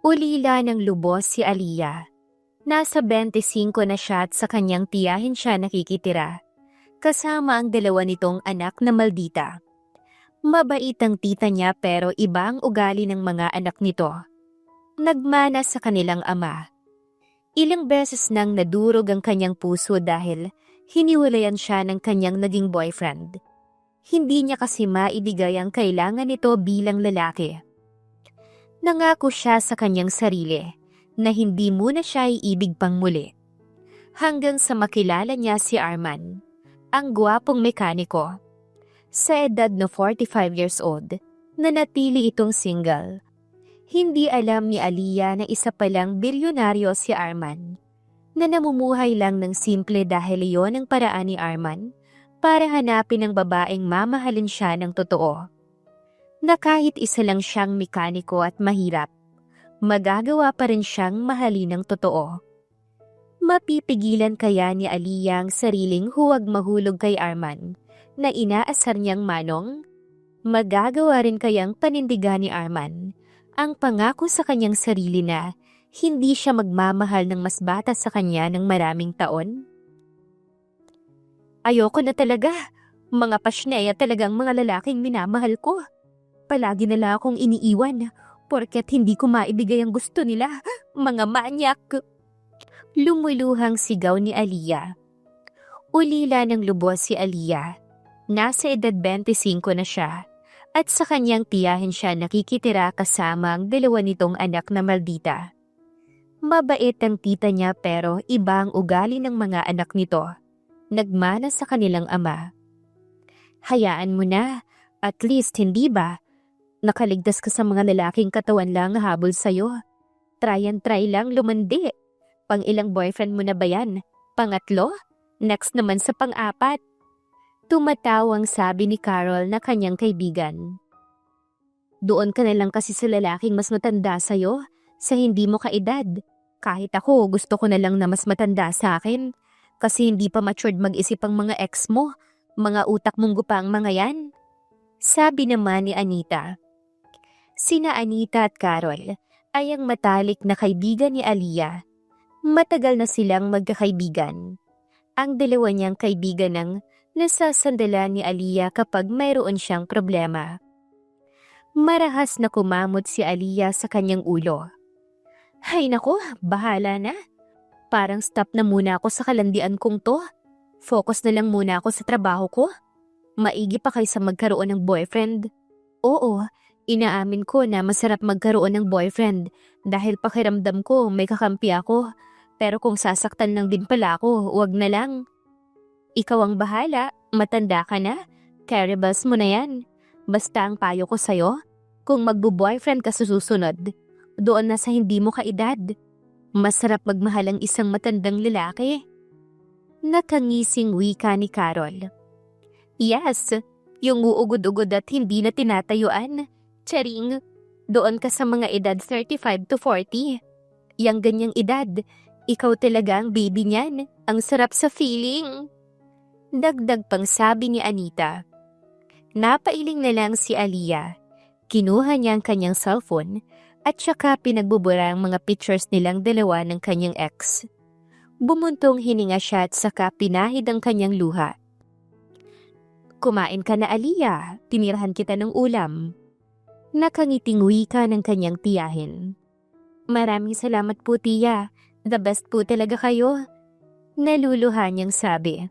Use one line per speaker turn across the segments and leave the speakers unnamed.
Ulila ng lubos si Aliyah. Nasa 25 na siya at sa kanyang tiyahin siya nakikitira. Kasama ang dalawa nitong anak na maldita. Mabait ang tita niya pero iba ang ugali ng mga anak nito. Nagmana sa kanilang ama. Ilang beses nang nadurog ang kanyang puso dahil hiniwalayan siya ng kanyang naging boyfriend. Hindi niya kasi maibigay ang kailangan nito bilang lalaki. Nangako siya sa kanyang sarili na hindi muna siya iibig pang muli. Hanggang sa makilala niya si Arman, ang gwapong mekaniko. Sa edad na 45 years old, nanatili itong single. Hindi alam ni Aliyah na isa palang bilyonaryo si Arman, na namumuhay lang ng simple dahil iyon ang paraan ni Arman para hanapin ang babaeng mamahalin siya ng totoo. Na kahit isa lang siyang mekaniko at mahirap, magagawa pa rin siyang mahalin ng totoo. Mapipigilan kaya ni Aliyah ang sariling huwag mahulog kay Arman na inaasar niyang manong? Magagawa rin kayang panindigan ni Arman ang pangako sa kanyang sarili na hindi siya magmamahal ng mas bata sa kanya ng maraming taon? Ayoko na talaga. Mga pasneya talagang mga lalaking minamahal ko. Palagi nila akong iniiwan porket hindi ko maibigay ang gusto nila. Mga manyak! Lumuluhang sigaw ni Aliyah. Ulila ng lubos si Aliyah. Nasa edad 25 na siya at sa kanyang tiyahin siya nakikitira kasama ang dalawa nitong anak na maldita. Mabait ang tita niya pero iba ang ugali ng mga anak nito. Nagmana sa kanilang ama. Hayaan mo na, at least hindi ba? Nakaligtas ka sa mga lalaking katawan lang habol sa'yo. Try and try lang lumandi. Pang ilang boyfriend mo na ba yan? Pangatlo? Next naman sa pang-apat. Tumatawang sabi ni Carol na kanyang kaibigan. Doon ka na lang kasi sa lalaking mas matanda sa'yo, sa hindi mo kaedad. Kahit ako, gusto ko na lang na mas matanda sa akin. Kasi hindi pa matured mag-isip ang mga ex mo. Mga utak mong gupang mga yan. Sabi naman ni Anita. Sina Anita at Carol ay ang matalik na kaibigan ni Aliyah. Matagal na silang magkakaibigan. Ang dalawa niyang kaibigan ang nasasandalan ni Aliyah kapag mayroon siyang problema. Marahas na kumamot si Aliyah sa kanyang ulo. Hay nako, bahala na. Parang stop na muna ako sa kalandian kong to. Focus na lang muna ako sa trabaho ko. Maigi pa kaysa magkaroon ng boyfriend. Oo, inaamin ko na masarap magkaroon ng boyfriend dahil pakiramdam ko may kakampi ako. Pero kung sasaktan lang din pala ako, wag na lang. Ikaw ang bahala, matanda ka na. Caribals mo na yan. Basta ang payo ko sa'yo, kung magbo-boyfriend ka sa susunod, doon na sa hindi mo kaedad. Masarap magmahal ang isang matandang lalaki. Nakangising wika ni Carol. Yes, yung uugod-ugod at hindi na tinatayuan. Charing, doon ka sa mga edad 35 to 40. Yang ganyang edad, ikaw talaga ang baby niyan. Ang sarap sa feeling. Dagdag pang sabi ni Anita. Napailing na lang si Aliyah. Kinuha niya ang kanyang cellphone at saka pinagbubura ang mga pictures nilang dalawa ng kanyang ex. Bumuntong hininga siya at saka pinahid ang kanyang luha. Kumain ka na, Aliyah. Tinirahan kita ng ulam. Nakangiting wika ng kanyang tiyahin. Maraming salamat po, tiya. The best po talaga kayo. Naluluhan niyang sabi.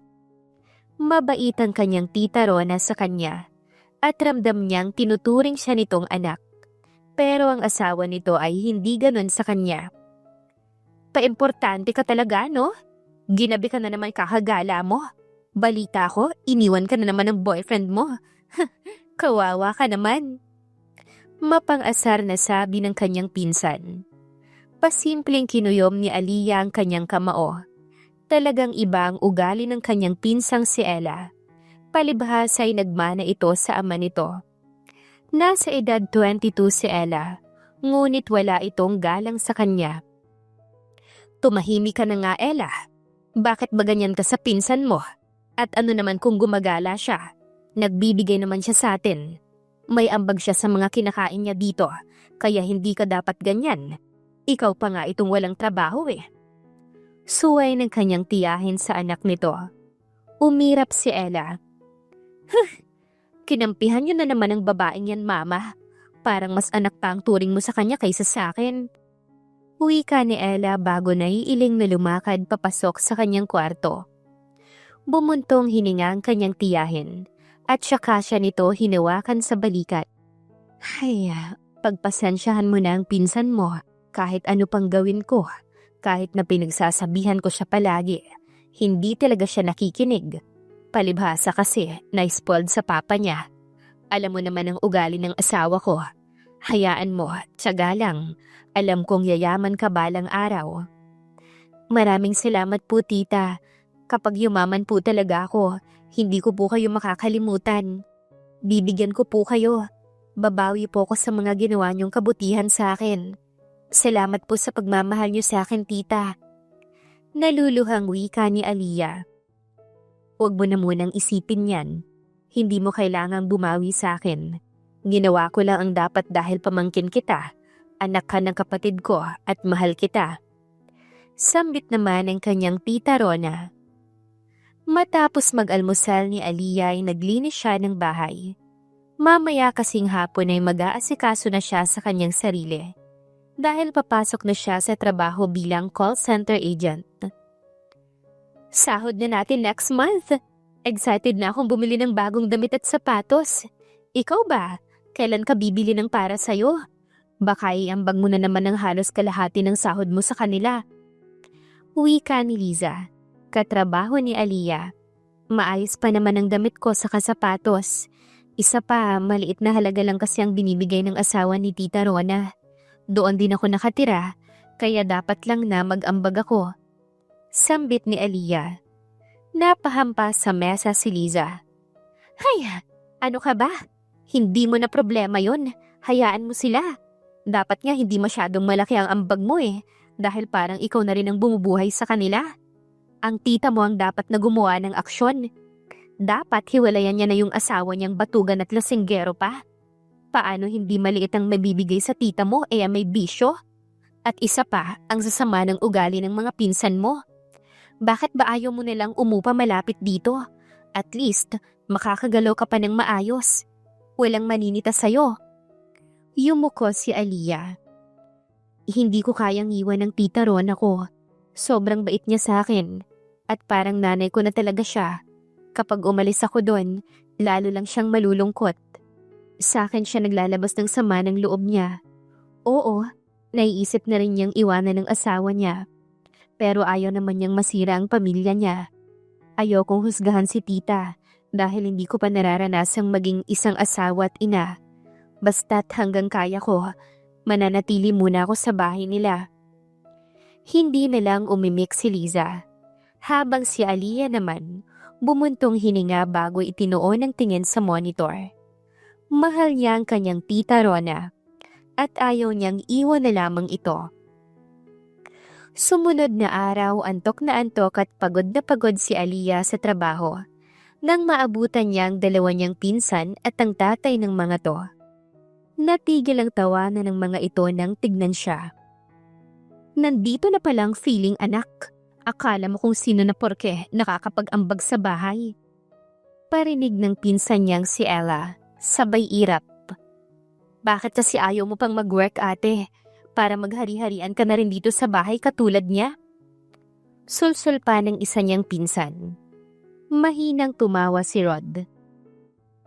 Mabait ang kanyang tita Rona sa kanya at ramdam niyang tinuturing siya nitong anak. Pero ang asawa nito ay hindi ganon sa kanya. Paimportante ka talaga, no? Ginabi ka na naman kakagala mo. Balita ko, iniwan ka na naman ng boyfriend mo. Kawawa ka naman. Mapang-asar na sabi ng kanyang pinsan. Pasimpleng kinuyom ni Aliyah ang kanyang kamao. Talagang iba ang ugali ng kanyang pinsang si Ella. Palibhas ay nagmana ito sa ama nito. Nasa edad 22 si Ella, ngunit wala itong galang sa kanya. Tumahimik ka na nga, Ella. Bakit ba ganyan ka sa pinsan mo? At ano naman kung gumagala siya? Nagbibigay naman siya sa atin. May ambag siya sa mga kinakain niya dito, kaya hindi ka dapat ganyan. Ikaw pa nga itong walang trabaho eh. Suway ng kanyang tiyahin sa anak nito. Umirap si Ella. Kinampihan niyo na naman ang babaeng yan, mama. Parang mas anak pa ang turing mo sa kanya kaysa sa akin. Wika ni Ella bago naiiling na lumakad papasok sa kanyang kwarto. Bumuntong hininga ang kanyang tiyahin at saka siya nito hinawakan sa balikat. Ay, pagpasensyahan mo na ang pinsan mo kahit ano pang gawin ko. Kahit na pinagsasabihan ko siya palagi, hindi talaga siya nakikinig. Palibhasa kasi, na-spoiled sa papa niya. Alam mo naman ang ugali ng asawa ko. Hayaan mo, tiyaga lang. Alam kong yayaman ka balang araw. Maraming salamat po, tita. Kapag yumaman po talaga ako, hindi ko po kayo makakalimutan. Bibigyan ko po kayo. Babawi po ko sa mga ginawa niyong kabutihan sa akin. Salamat po sa pagmamahal niyo sa akin, tita. Naluluhang wika ni Aliyah. Huwag mo na munang isipin yan. Hindi mo kailangang bumawi sa akin. Ginawa ko lang ang dapat dahil pamangkin kita. Anak ka ng kapatid ko at mahal kita. Sambit naman ang kanyang tita Rona. Matapos mag-almusal ni Aliyah ay naglinis siya ng bahay. Mamaya kasing hapon ay mag-aasikaso na siya sa kanyang sarili. Dahil papasok na siya sa trabaho bilang call center agent. Sahod na natin next month. Excited na akong bumili ng bagong damit at sapatos. Ikaw ba? Kailan ka bibili ng para sa'yo? Baka iambag mo na naman ng halos kalahati ng sahod mo sa kanila. Wika ni Liza. Katrabaho ni Aliyah. Maayos pa naman ang damit ko sa sapatos. Isa pa, maliit na halaga lang kasi ang binibigay ng asawa ni Tita Rona. Doon din ako nakatira, kaya dapat lang na mag-ambag ako. Sambit ni Aliyah. Napahampas sa mesa si Liza. Hay, ano ka ba? Hindi mo na problema yon. Hayaan mo sila. Dapat nga hindi masyadong malaki ang ambag mo eh, dahil parang ikaw na rin ang bumubuhay sa kanila. Ang tita mo ang dapat na gumawa ng aksyon. Dapat hiwalayan niya na yung asawa niyang batugan at lasinggero pa. Paano hindi maliit ang mabibigay sa tita mo may bisyo? At isa pa, ang sasama ng ugali ng mga pinsan mo. Bakit ba ayaw mo nilang umupa malapit dito? At least, makakagalaw ka pa ng maayos. Walang maninita sa'yo. Yumuko si Aliyah. Hindi ko kayang iwan ng tita Rona ko. Sobrang bait niya sa akin. At parang nanay ko na talaga siya. Kapag umalis ako doon, lalo lang siyang malulungkot. Sa akin siya naglalabas ng sama ng loob niya. Oo, naiisip na rin niyang iwanan ng asawa niya. Pero ayaw naman niyang masira ang pamilya niya. Ayaw kong husgahan si tita dahil hindi ko pa nararanasang maging isang asawa at ina. Basta't hanggang kaya ko, mananatili muna ako sa bahay nila. Hindi na lang umimik si Liza. Habang si Aliyah naman, bumuntong hininga bago itinuon ang tingin sa monitor. Mahal niya ang kanyang tita Rona at ayaw niyang iwan na lamang ito. Sumunod na araw, antok at pagod na pagod si Aliyah sa trabaho nang maabutan niya ang dalawa niyang pinsan at ang tatay ng mga to. Natigil ang tawanan ng mga ito nang tignan siya. Nandito na palang feeling anak. Akala mo kung sino na porke nakakapag-ambag sa bahay. Parinig ng pinsan niyang si Ella. Sabay irap. Bakit kasi ayaw mo pang mag-work, ate? Para maghari-harian ka na rin dito sa bahay katulad niya? Sulsul pa ng isa niyang pinsan. Mahinang tumawa si Rod.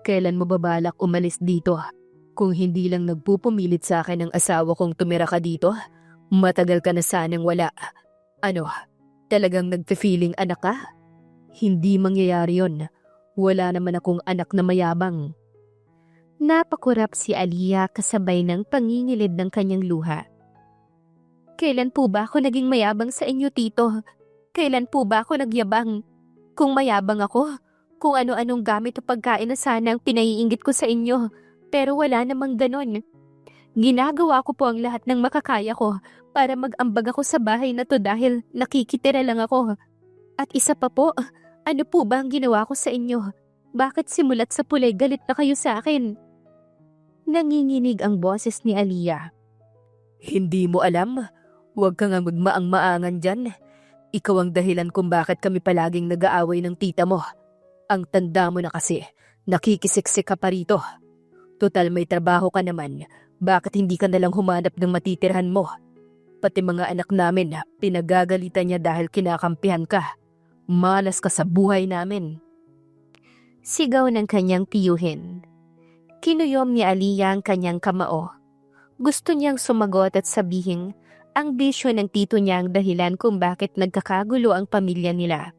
Kailan mo babalak umalis dito? Kung hindi lang nagpupumilit sa akin ang asawa kong tumira ka dito, matagal ka na sanang wala. Ano, talagang nagpe-feeling anak ka? Hindi mangyayari yon. Wala naman akong anak na mayabang. Napakurap si Aliyah kasabay ng pangingilid ng kanyang luha. Kailan po ba ako naging mayabang sa inyo, tito? Kailan po ba ako nagyabang? Kung mayabang ako, kung ano-anong gamit o pagkain na sana ang pinaiinggit ko sa inyo, pero wala namang ganon. Ginagawa ko po ang lahat ng makakaya ko para mag-ambag ako sa bahay na to dahil nakikitira lang ako. At isa pa po, ano po ba ang ginawa ko sa inyo? Bakit simulat sa pulay galit na kayo sa akin? Nanginginig ang boses ni Aliyah. Hindi mo alam?
Huwag ka nga magmaang-maangan dyan. Ikaw ang dahilan kung bakit kami palaging nag-aaway ng tita mo. Ang tanda mo na kasi, nakikisiksik ka pa rito. Total may trabaho ka naman, bakit hindi ka nalang humanap ng matitirhan mo? Pati mga anak namin, pinagagalitan niya dahil kinakampihan ka. Malas ka sa buhay namin.
Sigaw ng kanyang tiyuhin. Kinuyom ni Aliyah ang kanyang kamao. Gusto niyang sumagot at sabihin ang bisyo ng tito niya ang dahilan kung bakit nagkakagulo ang pamilya nila.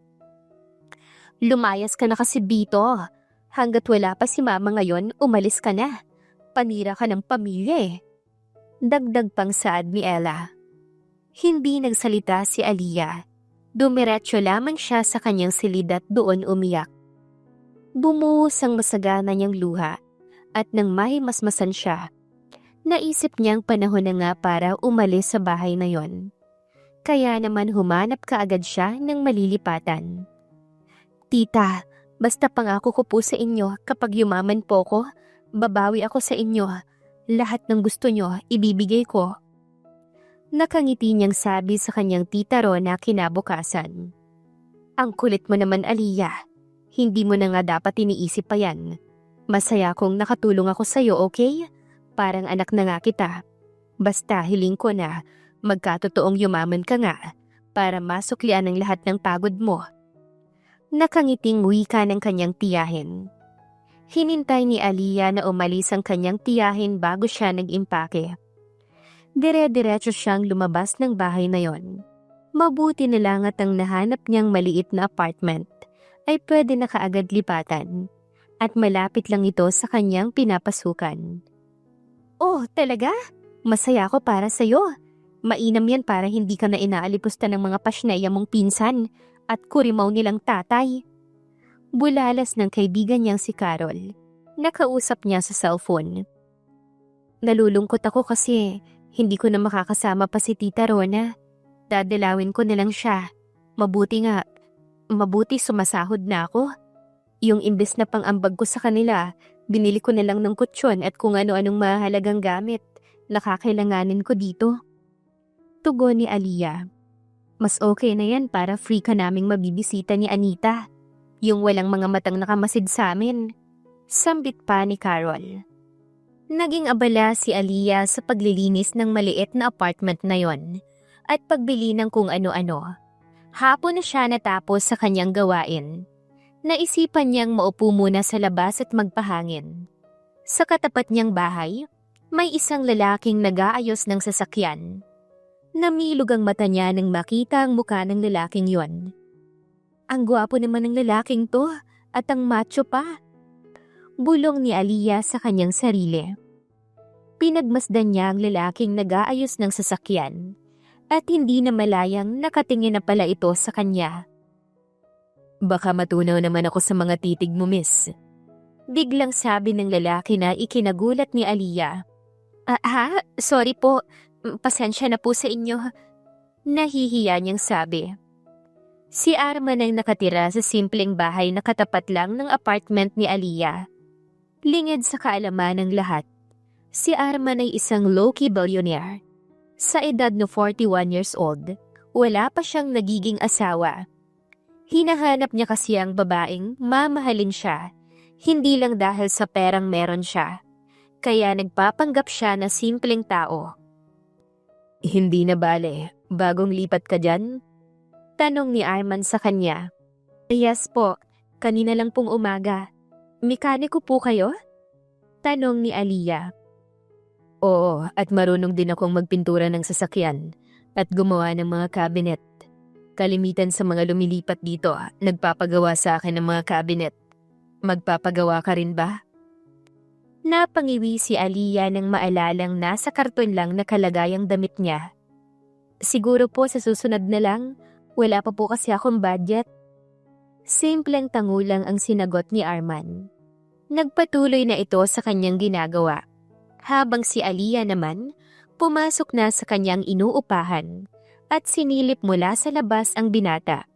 Lumayas ka na kasi dito. Hanggat wala pa si mama ngayon, umalis ka na. Panira ka ng pamilya eh. Dagdag pang saad ni Ella. Hindi nagsalita si Aliyah. Dumiretso lamang siya sa kanyang silid at doon umiyak. Bumuhos ang masagana niyang luha at nang mahimasmasan siya, naisip niyang panahon na nga para umalis sa bahay na yon. Kaya naman humanap kaagad siya ng malilipatan. Tita, basta pangako ko po sa inyo kapag yumaman po ko, babawi ako sa inyo. Lahat ng gusto nyo, ibibigay ko. Nakangiti niyang sabi sa kanyang tita Rona kinabukasan. Ang kulit mo naman, Aliyah. Hindi mo na nga dapat iniisip pa yan. Masaya kong nakatulong ako sa'yo, okay? Parang anak na nga kita. Basta hiling ko na magkatotoong yumaman ka nga para masuklian ang lahat ng pagod mo. Nakangiting wika ng kanyang tiyahin. Hinintay ni Aliyah na umalis ang kanyang tiyahin bago siya nag-impake. Dire-diretso siyang lumabas ng bahay na yon. Mabuti na lang at ang nahanap niyang maliit na apartment ay pwede na kaagad lipatan at malapit lang ito sa kanyang pinapasukan. Oh, talaga? Masaya ako para sa'yo. Mainam yan para hindi ka na inaalipusta ng mga pasneya mong pinsan at kurimaw nilang tatay. Bulalas ng kaibigan niyang si Carol. Nakausap niya sa cellphone. Nalulungkot ako kasi hindi ko na makakasama pa si Tita Rona. Dadalawin ko na lang siya. Mabuti sumasahod na ako. Yung imbes na pang-ambag ko sa kanila, binili ko na lang ng kutsyon at kung ano-anong mahalagang gamit na kakailanganin ko dito. Tugon ni Aliyah. Mas okay na yan para free ka naming mabibisita ni Anita. Yung walang mga matang nakamasid sa amin. Sambit pa ni Carol. Naging abala si Aliyah sa paglilinis ng maliit na apartment na yon at pagbili ng kung ano-ano. Hapon na siya natapos sa kanyang gawain. Naisipan niyang maupo muna sa labas at magpahangin. Sa katapat niyang bahay, may isang lalaking nag-aayos ng sasakyan. Namilog ang mata niya nang makita ang mukha ng lalaking yon. Ang gwapo naman ng lalaking to at ang macho pa. Bulong ni Aliyah sa kanyang sarili. Pinagmasdan niya ang lalaking nag-aayos ng sasakyan at hindi na malayang nakatingin na pala ito sa kanya. Baka matunaw naman ako sa mga titig mo, miss. Biglang sabi ng lalaki na ikinagulat ni Aliyah. Sorry po. Pasensya na po sa inyo. Nahihiya niyang sabi. Si Arman ang nakatira sa simpleng bahay na katapat lang ng apartment ni Aliyah. Lingid sa kaalaman ng lahat, si Arman ay isang low-key billionaire. Sa edad na 41 years old, wala pa siyang nagiging asawa. Hinahanap niya kasi ang babaeng mamahalin siya, hindi lang dahil sa perang meron siya. Kaya nagpapanggap siya na simpleng tao. Hindi na bale, bagong lipat ka dyan? Tanong ni Arman sa kanya. Yes po, kanina lang pong umaga. Mekaniko po kayo? Tanong ni Aliyah. Oo, at marunong din akong magpintura ng sasakyan at gumawa ng mga cabinet. Kalimitan sa mga lumilipat dito, nagpapagawa sa akin ng mga cabinet. Magpapagawa ka rin ba? Napangiwi si Aliyah nang maalalang nasa karton lang nakalagay ang damit niya. Siguro po sa susunod na lang, wala pa po kasi akong budget. Simpleng tangulang ang sinagot ni Arman. Nagpatuloy na ito sa kanyang ginagawa. Habang si Aliyah naman, pumasok na sa kanyang inuupahan at sinilip mula sa labas ang binata.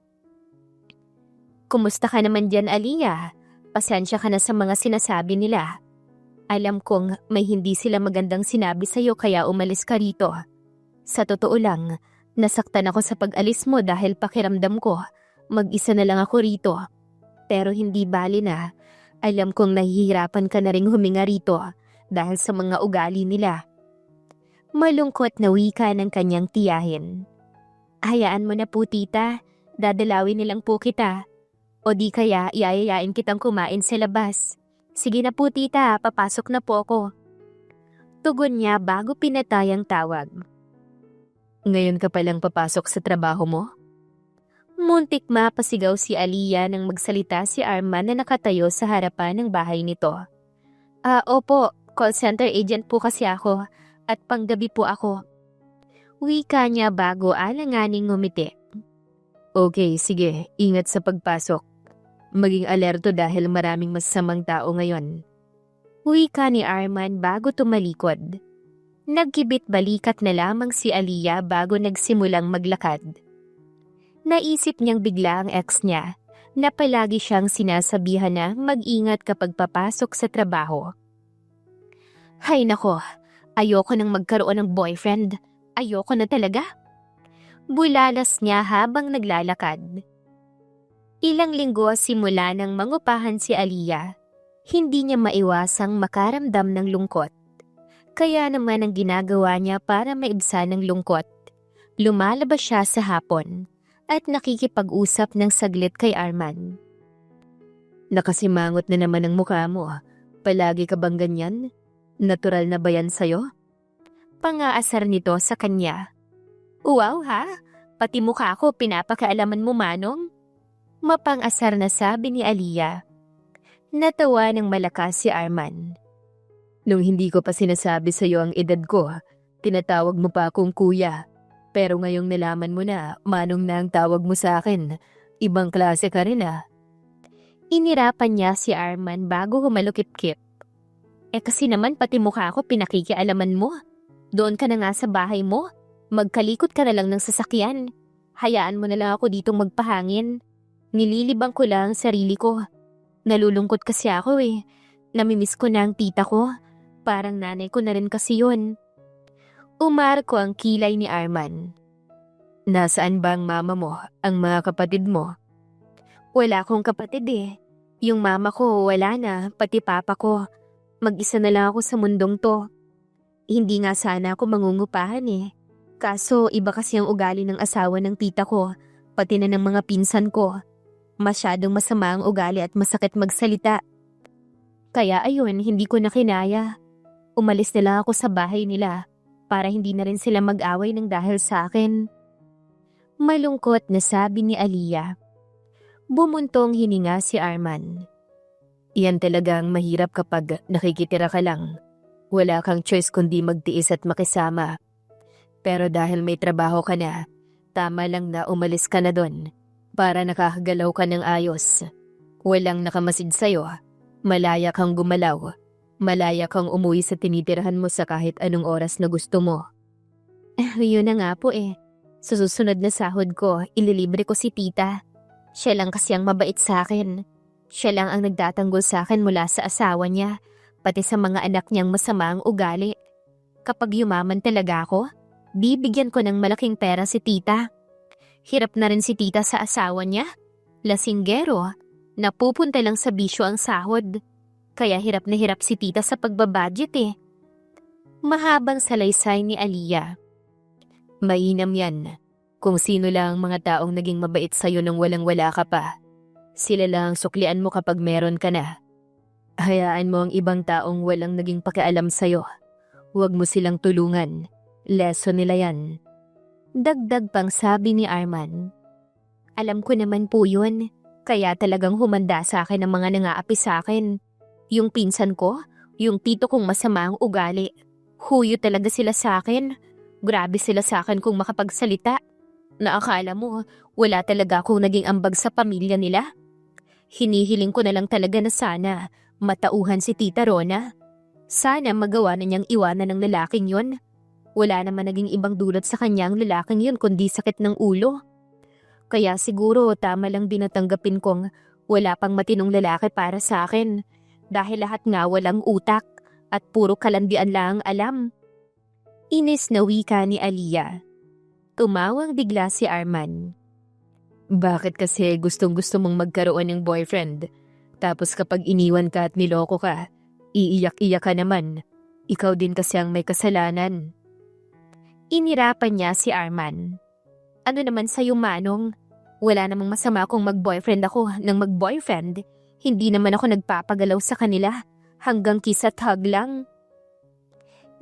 Kumusta ka naman dyan, Aliyah? Pasensya ka na sa mga sinasabi nila. Alam kong may hindi sila magandang sinabi sa'yo kaya umalis ka rito. Sa totoo lang, Nasaktan ako sa pag-alis mo dahil pakiramdam ko, mag-isa na lang ako rito. Pero hindi bali na, alam kong nahihirapan ka na ring huminga rito dahil sa mga ugali nila. Malungkot na wika ng kanyang tiyahin. Hayaan mo na po tita, dadalawin nilang po kita. O di kaya iayayain kitang kumain sa labas. Sige na po tita, papasok na po ako. Tugon niya bago pinatay ang tawag.
Ngayon ka palang papasok sa trabaho mo?
Muntik mapasigaw si Aliyah nang magsalita si Arman na nakatayo sa harapan ng bahay nito. Opo, call center agent po kasi ako at panggabi po ako. Wika niya bago alanganing ngumiti.
Okay, sige, ingat sa pagpasok. Maging alerto dahil maraming masasamang tao ngayon.
Wika ni Arman bago tumalikod. Nagkibit balikat na lamang si Aliyah bago nagsimulang maglakad. Naisip niyang bigla ang ex niya na palagi siyang sinasabihan na mag-ingat kapag papasok sa trabaho. Hay nako, ayoko nang magkaroon ng boyfriend. Ayoko na talaga. Bulalas niya habang naglalakad. Ilang linggo simula nang mangupahan si Aliyah, hindi niya maiwasang makaramdam ng lungkot. Kaya naman ang ginagawa niya para maibsan ng lungkot, lumalabas siya sa hapon at nakikipag-usap ng saglit kay Arman.
Nakasimangot na naman ang mukha mo. Palagi ka bang ganyan? Natural na ba yan sa'yo?
Pangaasar nito sa kanya. Wow ha? Pati mukha ko pinapakaalaman mo manong? Mapang-asar na sabi ni Aliyah. Natawa ng malakas si Arman.
Nung hindi ko pa sinasabi sa'yo ang edad ko, tinatawag mo pa akong kuya. Pero ngayong nalaman mo na, manong na ang tawag mo sa akin. Ibang klase ka rin ah.
Inirapan niya si Arman bago humalukip-kip. Kasi naman pati mukha ko pinakikialaman mo. Doon ka na nga sa bahay mo. Magkalikot ka na lang ng sasakyan. Hayaan mo na lang ako ditong magpahangin. Nililibang ko lang ang sarili ko. Nalulungkot kasi ako eh. Namimiss ko na ang tita ko. Parang nanay ko na rin kasi yun. Umarko ang kilay ni Arman.
Nasaan ba ang mama mo, ang mga kapatid mo?
Wala akong kapatid eh. Yung mama ko wala na, pati papa ko. Mag-isa na lang ako sa mundong to. Hindi nga sana ako mangungupahan eh. Kaso iba kasi ang ugali ng asawa ng tita ko, pati na ng mga pinsan ko. Masyadong masama ang ugali at masakit magsalita. Kaya ayun, hindi ko na kinaya. Umalis na lang ako sa bahay nila para hindi na rin sila mag-away ng dahil sa akin. Malungkot na sabi ni Aliyah. Bumuntong hininga si Arman.
Iyan talagang mahirap kapag nakikitira ka lang. Wala kang choice kundi magtiis at makisama. Pero dahil may trabaho ka na, tama lang na umalis ka na doon para nakakagalaw ka ng ayos. Walang nakamasid sa'yo. Malaya kang gumalaw. Malaya kang umuwi sa tinitirahan mo sa kahit anong oras na gusto mo.
Yun na nga po eh. Sa susunod na sahod ko, ililibre ko si tita. Siya lang kasi ang mabait sa akin. Siya lang ang nagtatanggol sa akin mula sa asawa niya, pati sa mga anak niyang masama ang ugali. Kapag yumaman talaga ako, bibigyan ko ng malaking pera si tita. Hirap na rin si tita sa asawa niya. Lasinggero, napupunta lang sa bisyo ang sahod. Kaya hirap na hirap si tita sa pagbabudget eh. Mahabang salaysay ni Aliyah.
Mainam yan. Kung sino lang ang mga taong naging mabait sa'yo nang walang-wala ka pa. Sila lang suklian mo kapag meron ka na. Hayaan mo ang ibang taong walang naging pakialam sa'yo. Huwag mo silang tulungan. Lesson nila yan.
Dagdag pang sabi ni Arman. Alam ko naman po yun. Kaya talagang humanda sa akin ang mga nangaapi sa akin. Yung pinsan ko, yung tito kong masama ang ugali. Huyo talaga sila sa akin. Grabe sila sa akin kung makapagsalita. Naakala mo, wala talaga akong naging ambag sa pamilya nila. Hinihiling ko na lang talaga na sana matauhan si Tita Rona. Sana magawa na niyang iwanan ng lalaking yon. Wala naman naging ibang dulot sa kanya ang lalaking yon kundi sakit ng ulo. Kaya siguro tama lang din natanggapin kong wala pang matinong lalaki para sa akin. Dahil lahat nga walang utak at puro kalandian lang alam. Inis na wika ni Aliyah. Tumawang bigla si Arman.
Bakit kasi gustong-gusto mong magkaroon ng boyfriend? Tapos kapag iniwan ka at niloko ka, iiyak-iyak ka naman. Ikaw din kasi ang may kasalanan.
Inirapan niya si Arman. Ano naman sa'yo, Manong? Wala namang masama kung mag-boyfriend ako ng mag-boyfriend. Hindi naman ako nagpapagalaw sa kanila. Hanggang kiss at hug lang.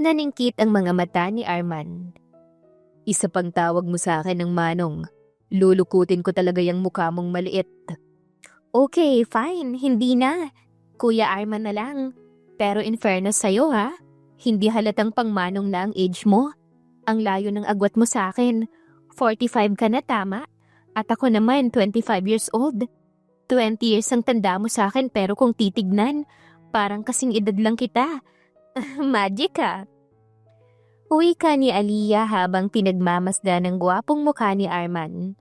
Naningkit ang mga mata ni Arman.
Isa pang tawag mo sa akin ng Manong. Lulukutin ko talaga yung mukha mong maliit.
Okay, fine. Hindi na. Kuya Arman na lang. Pero in fairness sa'yo ha, hindi halatang pangmanong na ang age mo. Ang layo ng agwat mo sa akin. 45 ka na, tama? At ako naman 25 years old. 20 years ang tanda mo sa akin pero kung titignan, parang kasing edad lang kita. Magic ka. Uwi ka ni Aliyah habang pinagmamasda ng gwapong mukha ni Arman.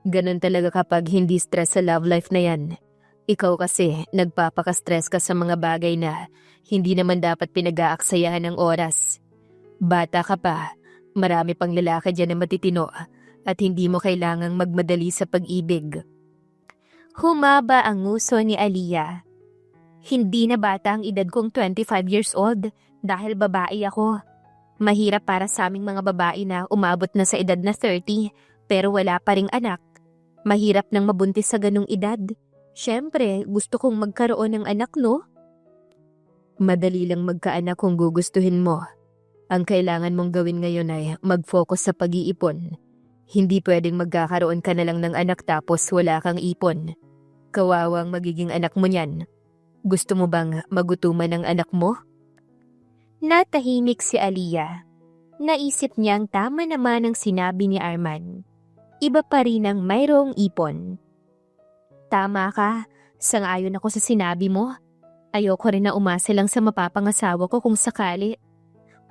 Ganon talaga kapag hindi stress sa love life na yan. Ikaw kasi nagpapaka-stress ka sa mga bagay na hindi naman dapat pinag-aaksayahan ng oras. Bata ka pa, marami pang lalaki dyan na matitino at hindi mo kailangang magmadali sa pag-ibig.
Humaba ang nguso ni Aliyah. Hindi na bata ang edad kong 25 years old dahil babae ako. Mahirap para sa aming mga babae na umabot na sa edad na 30 pero wala pa ring anak. Mahirap nang mabuntis sa ganung edad. Siyempre, gusto kong magkaroon ng anak, no?
Madali lang magkaanak kung gugustuhin mo. Ang kailangan mong gawin ngayon ay mag-focus sa pag-iipon. Hindi pwedeng magkakaroon ka na lang ng anak tapos wala kang ipon. Kawawang magiging anak mo niyan. Gusto mo bang magutuman ng anak mo?
Natahimik si Aliyah. Naisip niyang tama naman ang sinabi ni Arman. Iba pa rin ang mayroong ipon. Tama ka, sang-ayon ako sa sinabi mo. Ayoko rin na umasa lang sa mapapangasawa ko kung sakali.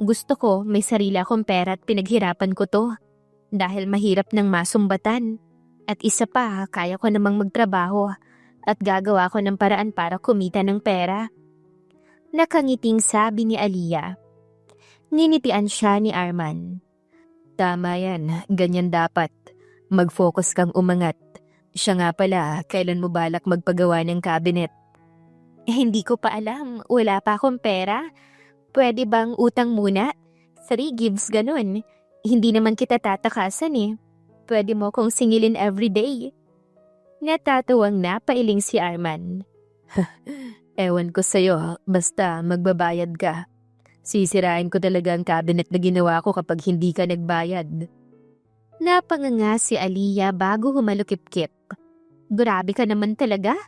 Gusto ko may sarili akong pera at pinaghirapan ko to. Dahil mahirap nang masumbatan. At isa pa, kaya ko namang magtrabaho at gagawa ko ng paraan para kumita ng pera. Nakangiting sabi ni Aliyah. Ninitian siya ni Arman.
Tama yan, ganyan dapat. Mag-focus kang umangat. Siya nga pala, kailan mo balak magpagawa ng cabinet?
Hindi ko pa alam, wala pa akong pera. Pwede bang utang muna? 3 gives ganun. Hindi naman kita tatakasan eh. Pwede mo kong singilin everyday. Natatuwang napailing si Arman.
Ewan ko sa'yo, basta magbabayad ka. Sisirain ko talaga ang cabinet na ginawa ko kapag hindi ka nagbayad.
Napanganga si Aliyah bago humalukip-kip. Grabe ka naman talaga.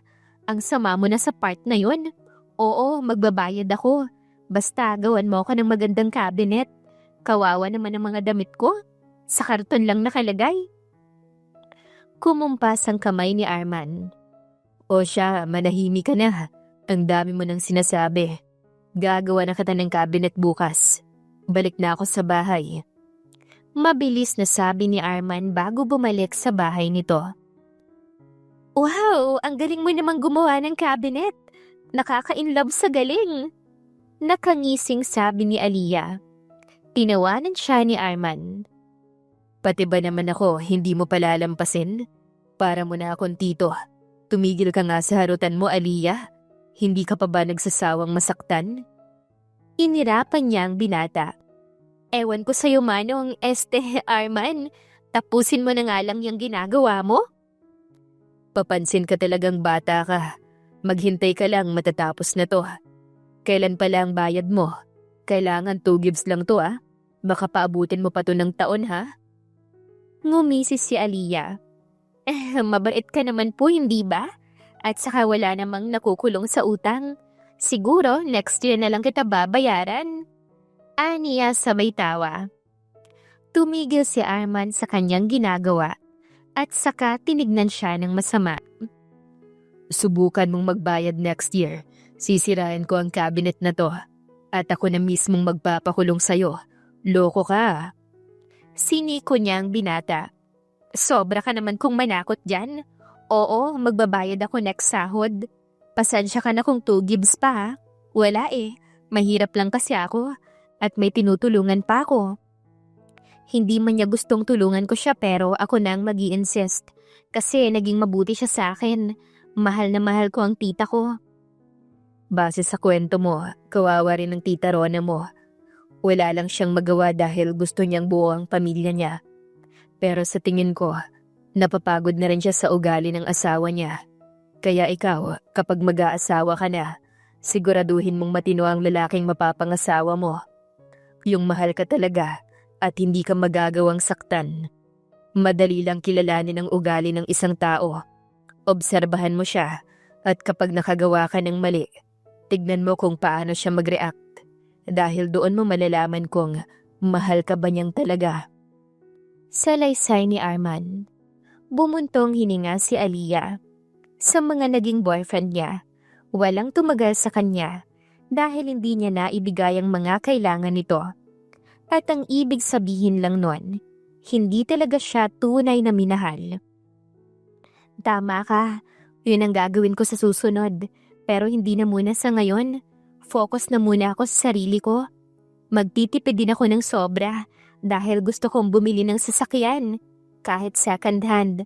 Ang sama mo na sa part na yun. Oo, magbabayad ako. Basta gawan mo ako ng magandang cabinet. Kawawa naman ang mga damit ko. Sa karton lang nakalagay. Kumumpas ang kamay ni Arman.
O siya, manahimik ka na. Ang dami mo nang sinasabi. Gagawa na kita ng cabinet bukas. Balik na ako sa bahay.
Mabilis na sabi ni Arman bago bumalik sa bahay nito. Wow, ang galing mo namang gumawa ng cabinet. Nakaka-inlove sa galing. Nakangising sabi ni Aliyah. Tinawanan siya ni Arman.
Pati ba naman ako, hindi mo palalampasin? Para mo na akong tito. Tumigil ka nga sa harutan mo, Aliyah. Hindi ka pa ba nagsasawang masaktan?
Inirapan niya ang binata. Ewan ko sa'yo, Manong, Arman. Tapusin mo na nga lang yung ginagawa mo.
Papansin ka talagang bata ka. Maghintay ka lang, matatapos na to. Kailan pala ang bayad mo? Kailangan 2 gives lang to Baka paabutin mo pa to ng taon
Ngumisi si Aliyah. Mabait ka naman po, hindi ba? At saka wala namang nakukulong sa utang. Siguro next year na lang kita babayaran. Aniya sabay tawa. Tumigil si Arman sa kanyang ginagawa at saka tinignan siya ng masama.
Subukan mong magbayad next year. Sisirain ko ang cabinet na to. At ako na mismong magpapakulong sa'yo. Loko ka.
Siniko niya ang binata. Sobra ka naman kung manakot dyan. Oo, magbabayad ako next sahod. Pasensya ka na kung 2 gives pa Wala Mahirap lang kasi ako. At may tinutulungan pa ako. Hindi man niya gustong tulungan ko siya pero ako nang mag-i-insist. Kasi naging mabuti siya sa akin. Mahal na mahal ko ang tita ko.
Base sa kwento mo, kawawa rin ng tita Rona mo. Wala lang siyang magawa dahil gusto niyang buo ang pamilya niya. Pero sa tingin ko, napapagod na rin siya sa ugali ng asawa niya. Kaya ikaw, kapag mag-aasawa ka na, siguraduhin mong matino ang lalaking mapapangasawa mo. Yung mahal ka talaga at hindi ka magagawang saktan. Madali lang kilalanin ang ugali ng isang tao. Obserbahan mo siya at kapag nakagawa ka ng mali, tignan mo kung paano siya mag-react. Dahil doon mo malalaman kung mahal ka ba niyang talaga.
Sa laysay ni Arman, bumuntong hininga si Aliyah. Sa mga naging boyfriend niya, walang tumagal sa kanya dahil hindi niya naibigay ang mga kailangan nito. At ang ibig sabihin lang nun, hindi talaga siya tunay na minahal. Tama ka, yun ang gagawin ko sa susunod. Pero hindi na muna sa ngayon. Focus na muna ako sa sarili ko. Magtitipid din ako ng sobra dahil gusto kong bumili ng sasakyan, kahit second hand,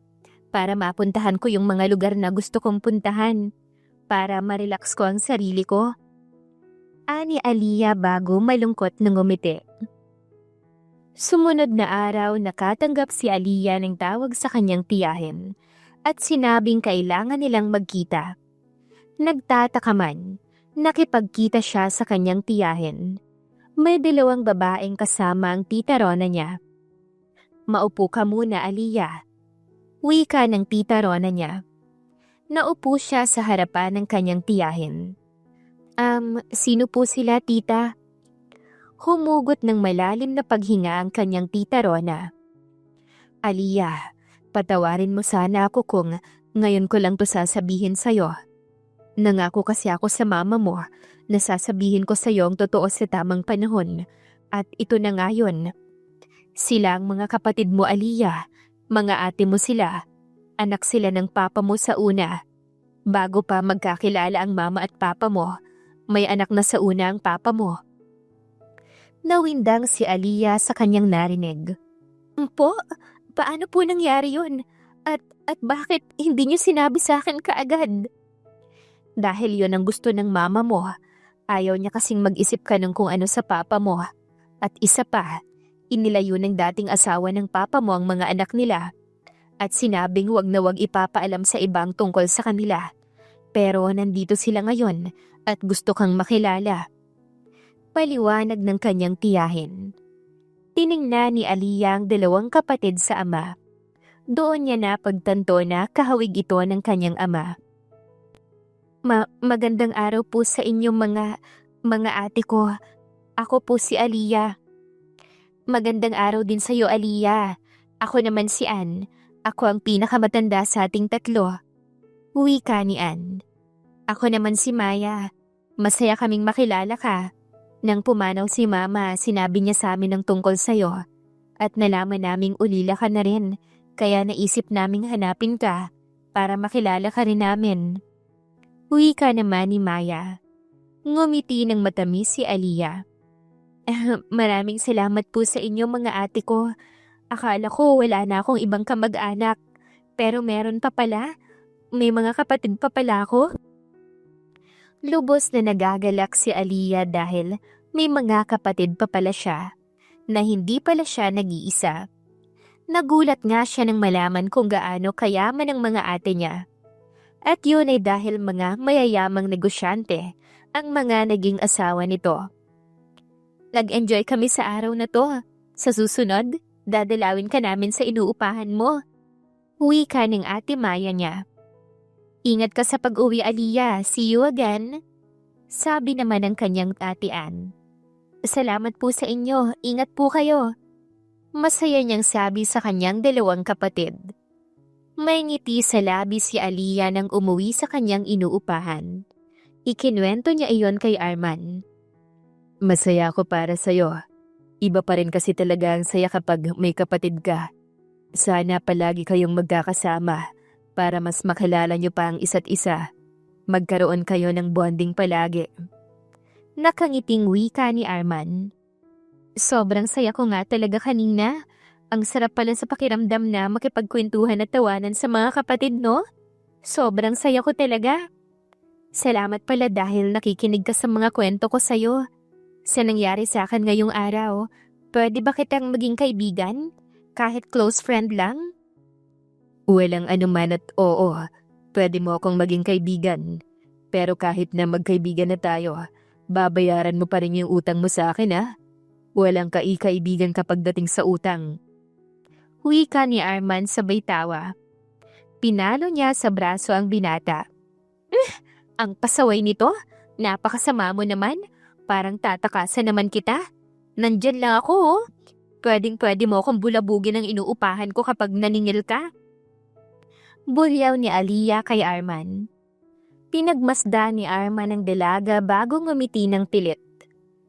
para mapuntahan ko yung mga lugar na gusto kong puntahan, para ma-relax ko ang sarili ko. Ani Aliyah bago malungkot na ngumiti. Sumunod na araw nakatanggap si Aliyah ng tawag sa kanyang tiyahin at sinabing kailangan nilang magkita. Nagtataka man, nakipagkita siya sa kanyang tiyahin. May 2 babaeng kasama ang tita Rona niya. Maupo ka muna, Aliyah. Wika ng tita Rona niya. Naupo siya sa harapan ng kanyang tiyahin. Sino po sila, tita? Humugot ng malalim na paghinga ang kanyang tita Rona. Aliyah, patawarin mo sana ako kung ngayon ko lang to sasabihin sa'yo. Nangako kasi ako sa mama mo na sasabihin ko sa'yo ang totoo sa tamang panahon. At ito na ngayon. Sila ang mga kapatid mo, Aliyah. Mga ate mo sila. Anak sila ng papa mo sa una. Bago pa magkakilala ang mama at papa mo, may anak na sa una ang papa mo. Nawindang si Aliyah sa kanyang narinig. Po? Paano po nangyari yun? At bakit hindi niyo sinabi sa akin kaagad? Dahil yon ang gusto ng mama mo. Ayaw niya kasing mag-isip ka ng kung ano sa papa mo. At isa pa, inilayo ng dating asawa ng papa mo ang mga anak nila. At sinabing wag na wag ipapaalam sa ibang tungkol sa kanila. Pero nandito sila ngayon at gusto kang makilala. Paliwanag ng kanyang tiyahin. Tiningnan ni Aliyah ang 2 kapatid sa ama. Doon niya napagtanto na kahawig ito ng kanyang ama. Magandang araw po sa inyong mga ate ko. Ako po si Aliyah. Magandang araw din sa iyo, Aliyah. Ako naman si Ann. Ako ang pinakamatanda sa ating 3. Wika ni Ann. Ako naman si Maya. Masaya kaming makilala ka. Nang pumanaw si Mama, sinabi niya sa amin ang tungkol sa'yo. At nalaman naming ulila ka na rin. Kaya naisip naming hanapin ka para makilala ka rin namin. Wika naman ni Maya. Ngumiti ng matamis si Aliyah. Maraming salamat po sa inyo mga ate ko. Akala ko wala na akong ibang kamag-anak. Pero meron pa pala. May mga kapatid pa pala ako. Lubos na nagagalak si Aliyah dahil may mga kapatid pa pala siya. Na hindi pala siya nag-iisa. Nagulat nga siya nang malaman kung gaano kayaman ang mga ate niya. At yun ay dahil mga mayayamang negosyante ang mga naging asawa nito. Nag-enjoy kami sa araw na to. Sa susunod, dadalawin ka namin sa inuupahan mo. Wika ng ate Maya niya. Ingat ka sa pag-uwi, Aliyah. See you again. Sabi naman ng kanyang ate Ann. Salamat po sa inyo. Ingat po kayo. Masaya niyang sabi sa kanyang 2 kapatid. May ngiti sa labi si Aliyah nang umuwi sa kanyang inuupahan. Ikinuwento niya iyon kay Arman. Masaya ako para sa'yo. Iba pa rin kasi talaga ang saya kapag may kapatid ka. Sana palagi kayong magkakasama para mas makilala niyo pa ang isa't isa. Magkaroon kayo ng bonding palagi. Nakangiting wika ni Arman. Sobrang saya ko nga talaga kanina. Ang sarap pala sa pakiramdam na makipagkwentuhan at tawanan sa mga kapatid, no? Sobrang saya ko talaga. Salamat pala dahil nakikinig ka sa mga kwento ko sa'yo. Sa nangyari sa akin ngayong araw, pwede ba kitang maging kaibigan? Kahit close friend lang?
Walang anuman at oo, pwede mo akong maging kaibigan. Pero kahit na magkaibigan na tayo, babayaran mo pa rin yung utang mo sa akin, ha? Walang kaibigan kapag dating sa utang.
Wika ni Arman sabay tawa. Pinalo niya sa braso ang binata. Ang pasaway nito? Napakasama mo naman. Parang tatakasan naman kita. Nandyan lang ako, oh. Pwedeng-pwede mo akong bulabugin ang inuupahan ko kapag naningil ka. Bulyaw ni Aliyah kay Arman. Pinagmasda ni Arman ang dalaga bago ngumiti ng pilit.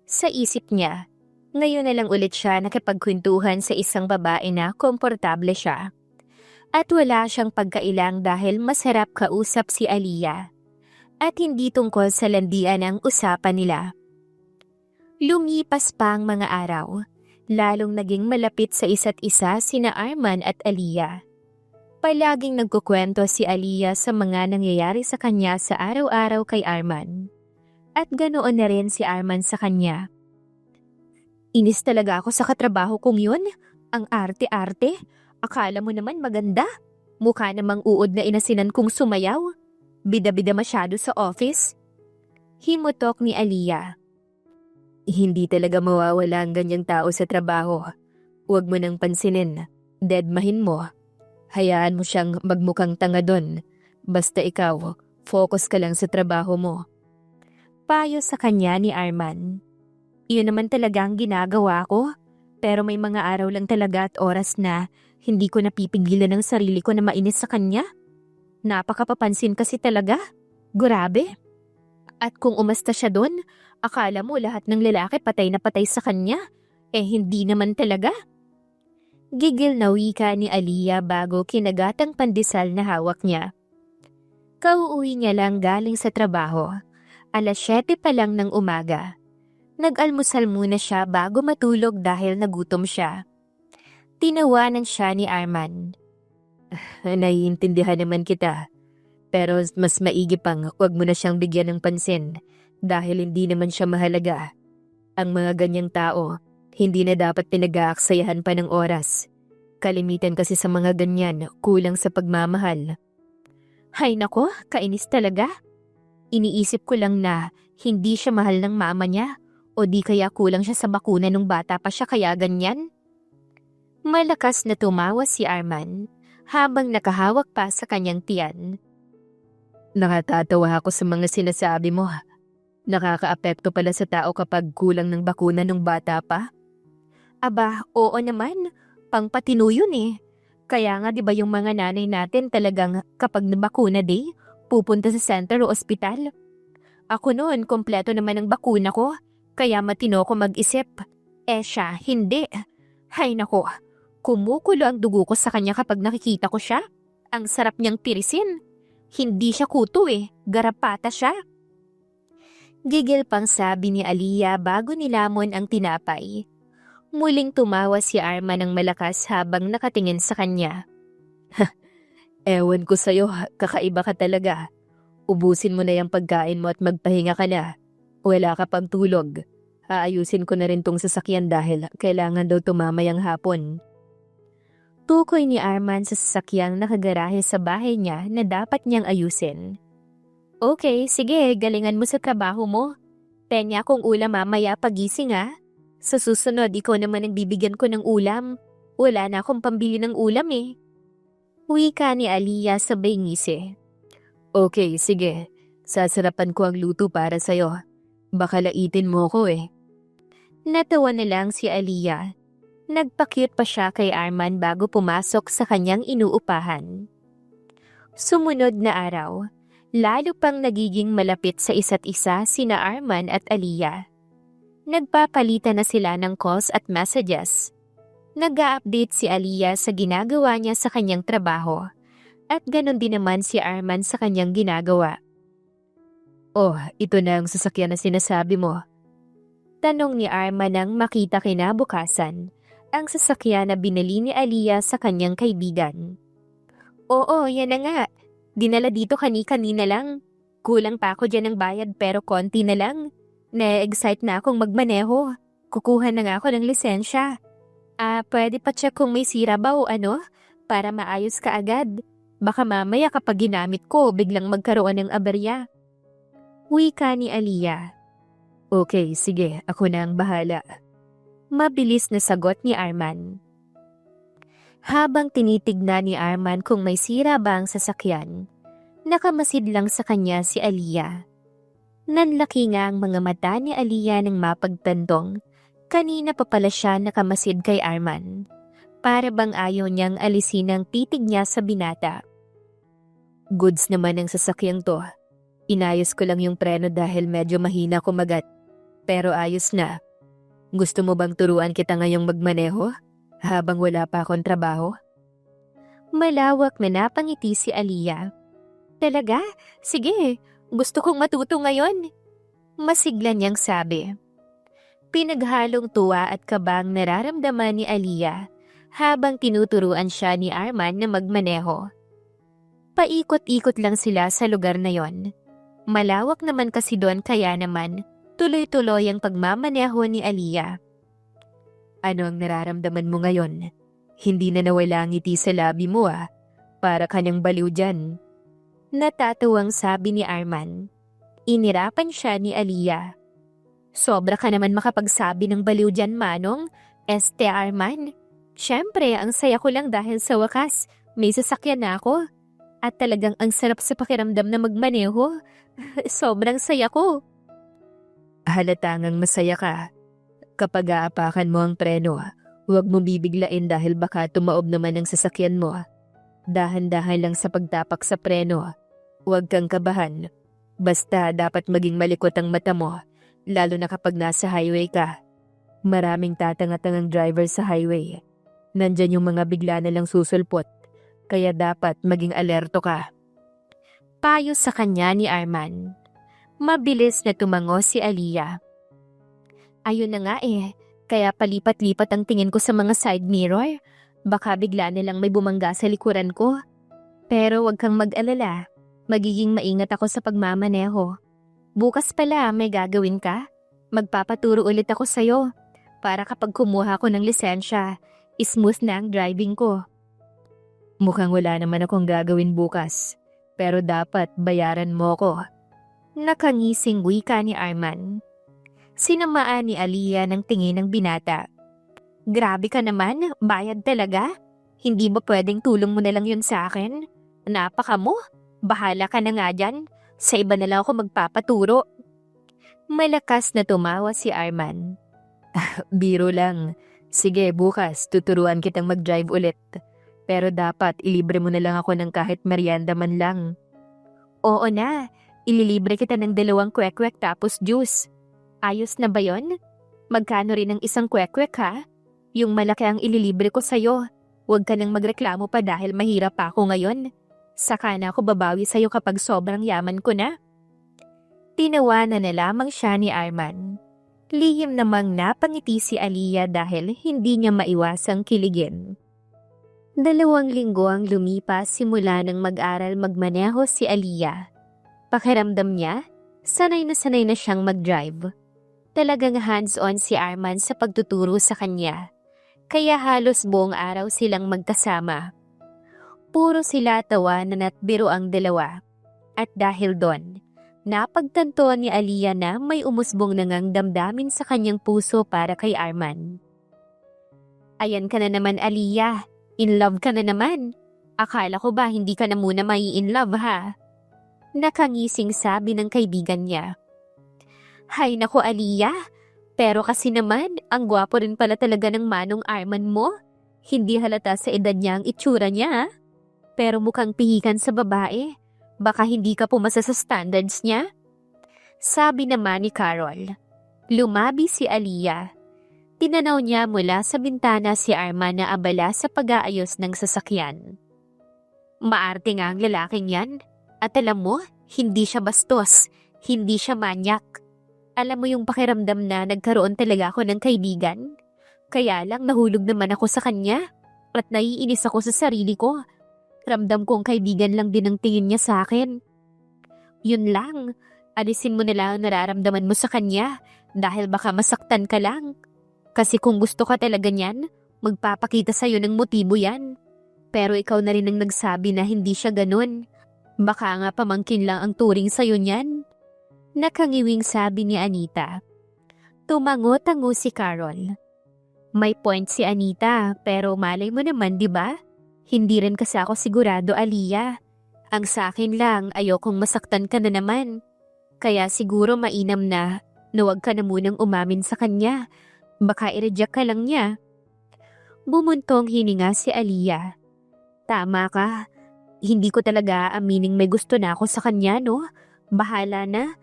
Sa isip niya, ngayon na lang ulit siya nakipagkwentuhan sa isang babae na komportable siya. At wala siyang pagkailang dahil masarap kausap si Aliyah. At hindi tungkol sa landian ang usapan nila. Lumipas pa ang mga araw, lalong naging malapit sa isa't isa sina Arman at Aliyah. Palaging nagkukwento si Aliyah sa mga nangyayari sa kanya sa araw-araw kay Arman. At ganoon na rin si Arman sa kanya. Inis talaga ako sa katrabaho kong yun. Ang arte-arte. Akala mo naman maganda. Mukha namang uod na inasinan kong sumayaw. Bida-bida masyado sa office. Himutok ni Aliyah.
Hindi talaga mawawala ang ganyang tao sa trabaho. Huwag mo nang pansinin. Deadmahin mo. Hayaan mo siyang magmukhang tanga doon. Basta ikaw, focus ka lang sa trabaho mo.
Payo sa kanya ni Arman. Iyon naman talaga ang ginagawa ko. Pero may mga araw lang talaga at oras na hindi ko napipigilan ng sarili ko na mainis sa kanya. Napakapapansin kasi talaga. Grabe. At kung umasta siya doon, akala mo lahat ng lalaki patay na patay sa kanya. Hindi naman talaga. Gigil na wika ni Aliyah bago kinagatang pandesal na hawak niya. Kauuwi niya lang galing sa trabaho. 7:00 pa lang ng umaga. Nag-almusal muna siya bago matulog dahil nagutom siya. Tinawanan siya ni Arman.
Naiintindihan naman kita. Pero mas maigi pang huwag mo na siyang bigyan ng pansin dahil hindi naman siya mahalaga. Ang mga ganyang tao, hindi na dapat pinag-aaksayahan pa ng oras. Kalimitan kasi sa mga ganyan, kulang sa pagmamahal.
Hay nako, kainis talaga. Iniisip ko lang na hindi siya mahal ng mama niya. O di kaya kulang siya sa bakuna nung bata pa siya kaya ganyan? Malakas na tumawa si Arman habang nakahawak pa sa kanyang tiyan.
Nakatatawa ako sa mga sinasabi mo. Nakakaapekto pala sa tao kapag kulang ng bakuna nung bata pa.
Aba, oo naman. Pangpatino yun eh. Kaya nga 'di ba yung mga nanay natin talagang kapag nabakuna day, pupunta sa center o ospital. Ako noon, kompleto naman ang bakuna ko. Kaya matino ko mag-isip. Siya, hindi. Hay nako, kumukulo ang dugo ko sa kanya kapag nakikita ko siya. Ang sarap niyang tirisin. Hindi siya kuto garapata siya. Gigil pang sabi ni Aliyah bago nilamon ang tinapay. Muling tumawa si Arman ng malakas habang nakatingin sa kanya.
Ewan ko sa'yo, kakaiba ka talaga. Ubusin mo na yung pagkain mo at magpahinga ka na. Wala ka pang tulog. Aayusin ko na rin tong sasakyan dahil kailangan daw tumamayang hapon.
Tukoy ni Arman sa sasakyang nakagarahe sa bahay niya na dapat niyang ayusin. Okay, sige, galingan mo sa trabaho mo. Penya kong ulam mamaya pagising ha. Sa susunod, ikaw naman ang bibigyan ko ng ulam. Wala na akong pambili ng ulam Wika ni Aliyah sabay ngisi.
Okay, sige. Sasarapan ko ang luto para sa'yo. Baka laitin mo ko
Natawa na lang si Aliyah. Nagpa-cute pa siya kay Arman bago pumasok sa kanyang inuupahan. Sumunod na araw, lalo pang nagiging malapit sa isa't isa sina Arman at Aliyah. Nagpapalitan na sila ng calls at messages. Nag-a-update si Aliyah sa ginagawa niya sa kanyang trabaho at ganon din naman si Arman sa kanyang ginagawa.
Oh, ito na ang sasakyan na sinasabi mo.
Tanong ni Arman nang makita kinabukasan ang sasakyan na binili ni Aliyah sa kanyang kaibigan. Oo, yan na nga. Dinala dito kani-kanina lang. Kulang pa ako dyan ng bayad pero konti na lang. Na-excite na akong magmaneho. Kukuha na nga ako ng lisensya. Pwede pa check kung may sira ba o ano? Para maayos ka agad. Baka mamaya kapag ginamit ko, biglang magkaroon ng aberya. Wika ni Aliyah.
Okay, sige, ako na ang bahala.
Mabilis na sagot ni Arman. Habang tinitignan ni Arman kung may sira ba ang sasakyan, nakamasid lang sa kanya si Aliyah. Nanlaki nga ang mga mata ni Aliyah nang mapagtantong. Kanina pa pala siya nakamasid kay Arman. Para bang ayaw niyang alisin ang titig niya sa binata.
Goods naman ang sasakyang to. Inayos ko lang yung preno dahil medyo mahina kumagat. Pero ayos na. Gusto mo bang turuan kita ngayong magmaneho? Habang wala pa akong trabaho?
Malawak na napangiti si Aliyah. Talaga? Sige, gusto kong matuto ngayon. Masigla niyang sabi. Pinaghalong tuwa at kabang nararamdaman ni Aliyah habang tinuturuan siya ni Arman na magmaneho. Paikot-ikot lang sila sa lugar na yon. Malawak naman kasi doon kaya naman tuloy-tuloy ang pagmamaneho ni Aliyah.
Ano ang nararamdaman mo ngayon? Hindi na nawala ang ngiti sa labi mo Para ka nang baliw dyan.
Natatuwang sabi ni Arman. Inirapan siya ni Aliyah. Sobra ka naman makapagsabi ng baliw dyan, Manong. Arman. Siyempre, ang saya ko lang dahil sa wakas, may sasakyan na ako. At talagang ang sarap sa pakiramdam na magmaneho. Sobrang saya ko.
Halatangang masaya ka. Kapag aapakan mo ang preno, huwag mo bibiglain dahil baka tumaob naman ang sasakyan mo. Dahan-dahan lang sa pagtapak sa preno. Huwag kang kabahan. Basta dapat maging malikot ang mata mo, lalo na kapag nasa highway ka. Maraming tatanga-tangang driver sa highway. Nandyan yung mga bigla na lang susulpot, kaya dapat maging alerto ka.
Payo sa kanya ni Arman. Mabilis na tumango si Aliyah. Ayun na nga kaya palipat-lipat ang tingin ko sa mga side mirror. Baka bigla na lang may bumangga sa likuran ko. Pero wag kang mag-alala, magiging maingat ako sa pagmamaneho. Bukas pala may gagawin ka? Magpapaturo ulit ako sa'yo para kapag kumuha ko ng lisensya, smooth na ang driving ko.
Mukhang wala naman akong gagawin bukas, pero dapat bayaran mo ko.
Nakangising wika ni Arman. Sinamaan ni Aliyah ng tingin ng binata. Grabe ka naman, bayad talaga? Hindi ba pwedeng tulong mo na lang yun sa akin? Napaka mo, bahala ka na nga dyan. Sa iba na lang ako magpapaturo. Malakas na tumawa si Arman.
Biro lang. Sige, bukas tuturuan kitang mag-drive ulit. Pero dapat ilibre mo na lang ako ng kahit merienda man lang.
Oo na, ililibre kita ng 2 kwek-kwek tapos juice. Ayos na ba yon? Magkano rin ang isang kwek-kwek ha? Yung malaki ang ililibre ko sa'yo. Huwag ka nang magreklamo pa dahil mahirap pa ako ngayon. Saka na ako babawi sa'yo kapag sobrang yaman ko na. Tinawanan na lamang siya ni Arman. Lihim namang napangiti si Aliyah dahil hindi niya maiwasang kiligin. 2 linggo ang lumipas simula nang mag-aral magmaneho si Aliyah. Pakiramdam niya, sanay na siyang mag-drive. Talagang hands-on si Arman sa pagtuturo sa kanya. Kaya halos buong araw silang magkasama. Puro sila tawanan at biro ang dalawa. At dahil doon, napagtanto ni Aliyah na may umusbong nangang damdamin sa kanyang puso para kay Arman. Ayan ka na naman, Aliyah. In love ka na naman. Akala ko ba hindi ka na muna mai-in love ha? Nakangising sabi ng kaibigan niya. Hay nako, Aliyah. Pero kasi naman, ang gwapo rin pala talaga ng Manong Arman mo. Hindi halata sa edad niya ang itsura niya. Pero mukhang pihikan sa babae. Baka hindi ka pumasa sa standards niya? Sabi naman ni Carol. Lumabi si Aliyah. Tinanaw niya mula sa bintana si Arman na abala sa pag-aayos ng sasakyan. Maarte nga ang lalaking yan. At alam mo, hindi siya bastos. Hindi siya manyak. Alam mo yung pakiramdam na nagkaroon talaga ako ng kaibigan? Kaya lang nahulog naman ako sa kanya at naiinis ako sa sarili ko. Ramdam kong kaibigan lang din ang tingin niya sa akin. Yun lang, alisin mo na lang ang nararamdaman mo sa kanya dahil baka masaktan ka lang. Kasi kung gusto ka talaga niyan, magpapakita sa'yo ng motibo yan. Pero ikaw na rin ang nagsabi na hindi siya ganun. Baka nga pamangkin lang ang turing sa'yo niyan. Nakangiwing sabi ni Anita. Tumango-tango si Carol. May point si Anita, pero malay mo naman, di ba? Hindi rin kasi ako sigurado, Aliyah. Ang sa akin lang, ayokong masaktan ka na naman. Kaya siguro mainam na huwag ka na munang umamin sa kanya. Baka i-reject ka lang niya. Bumuntong hininga si Aliyah. Tama ka. Hindi ko talaga amining may gusto na ako sa kanya, no? Bahala na.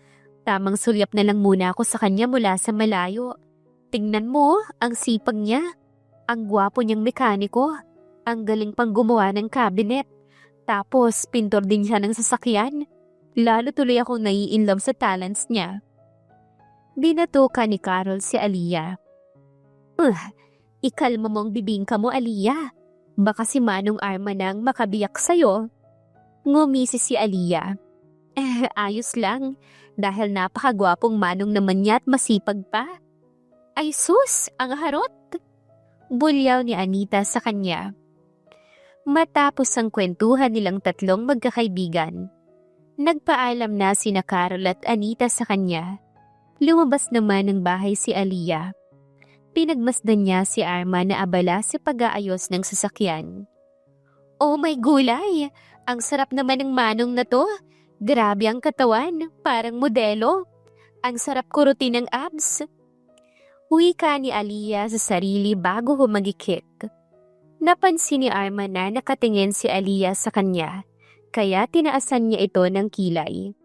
Tamang sulyap na lang muna ako sa kanya mula sa malayo. Tingnan mo, ang sipag niya. Ang gwapo niyang mekaniko. Ang galing pang gumawa ng cabinet. Tapos, pintor din siya ng sasakyan. Lalo tuloy akong nai-inlove sa talents niya. Binatuka ni Carol si Aliyah. Ikalma mo ang bibingka mo, Aliyah. Baka si Manong Arman ang makabiyak sa'yo. Ngumisi si Aliyah. Ayos lang. Dahil napakagwapong manong naman niya at masipag pa. Ay sus, ang harot! Bulyaw ni Anita sa kanya. Matapos ang kwentuhan nilang tatlong magkakaibigan, nagpaalam na sina Carol at Anita sa kanya. Lumabas naman ng bahay si Aliyah. Pinagmasdan niya si Arman na abala sa pag-aayos ng sasakyan. Oh my gulay! Ang sarap naman ng manong na to! Grabe ang katawan, parang modelo. Ang sarap kurutin ng abs. Wika ni Aliyah sa sarili bago humagikik. Napansin ni Arman na nakatingin si Aliyah sa kanya, kaya tinaasan niya ito ng kilay.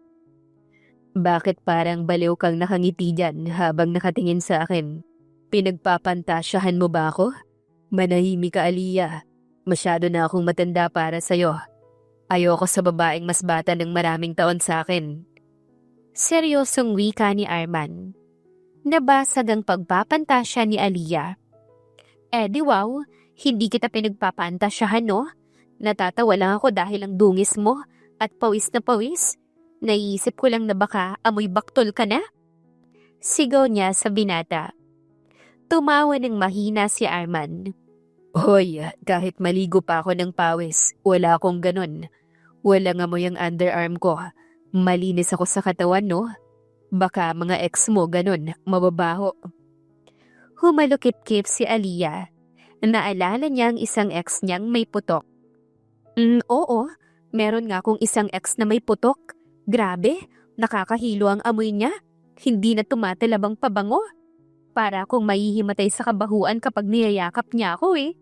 Bakit parang baliw kang nakangiti dyan habang nakatingin sa akin? Pinagpapantasyahan mo ba ako? Manahimik ka, Aliyah. Masyado na akong matanda para sa'yo. Ayoko sa babaeng mas bata ng maraming taon sa akin. Seryosong wika ni Arman. Nabasag ang pagpapantasya ni Aliyah. Di wow, hindi kita pinagpapantasyahan, no? Natatawa lang ako dahil ang dungis mo at pawis na pawis. Naiisip ko lang na baka amoy baktol ka na. Sigaw niya sa binata. Tumawa ng mahina si Arman. Hoy, kahit maligo pa ako ng pawis, wala akong ganun. Walang amoy ang underarm ko. Malinis ako sa katawan, no? Baka mga ex mo ganun, mababaho. Humalukip-kip si Aliyah. Naalala niya ang isang ex niyang may putok. Oo, meron nga akong isang ex na may putok. Grabe, nakakahilo ang amoy niya. Hindi na tumatalabang pabango. Para akong mahihimatay sa kabahuan kapag niyayakap niya ako eh.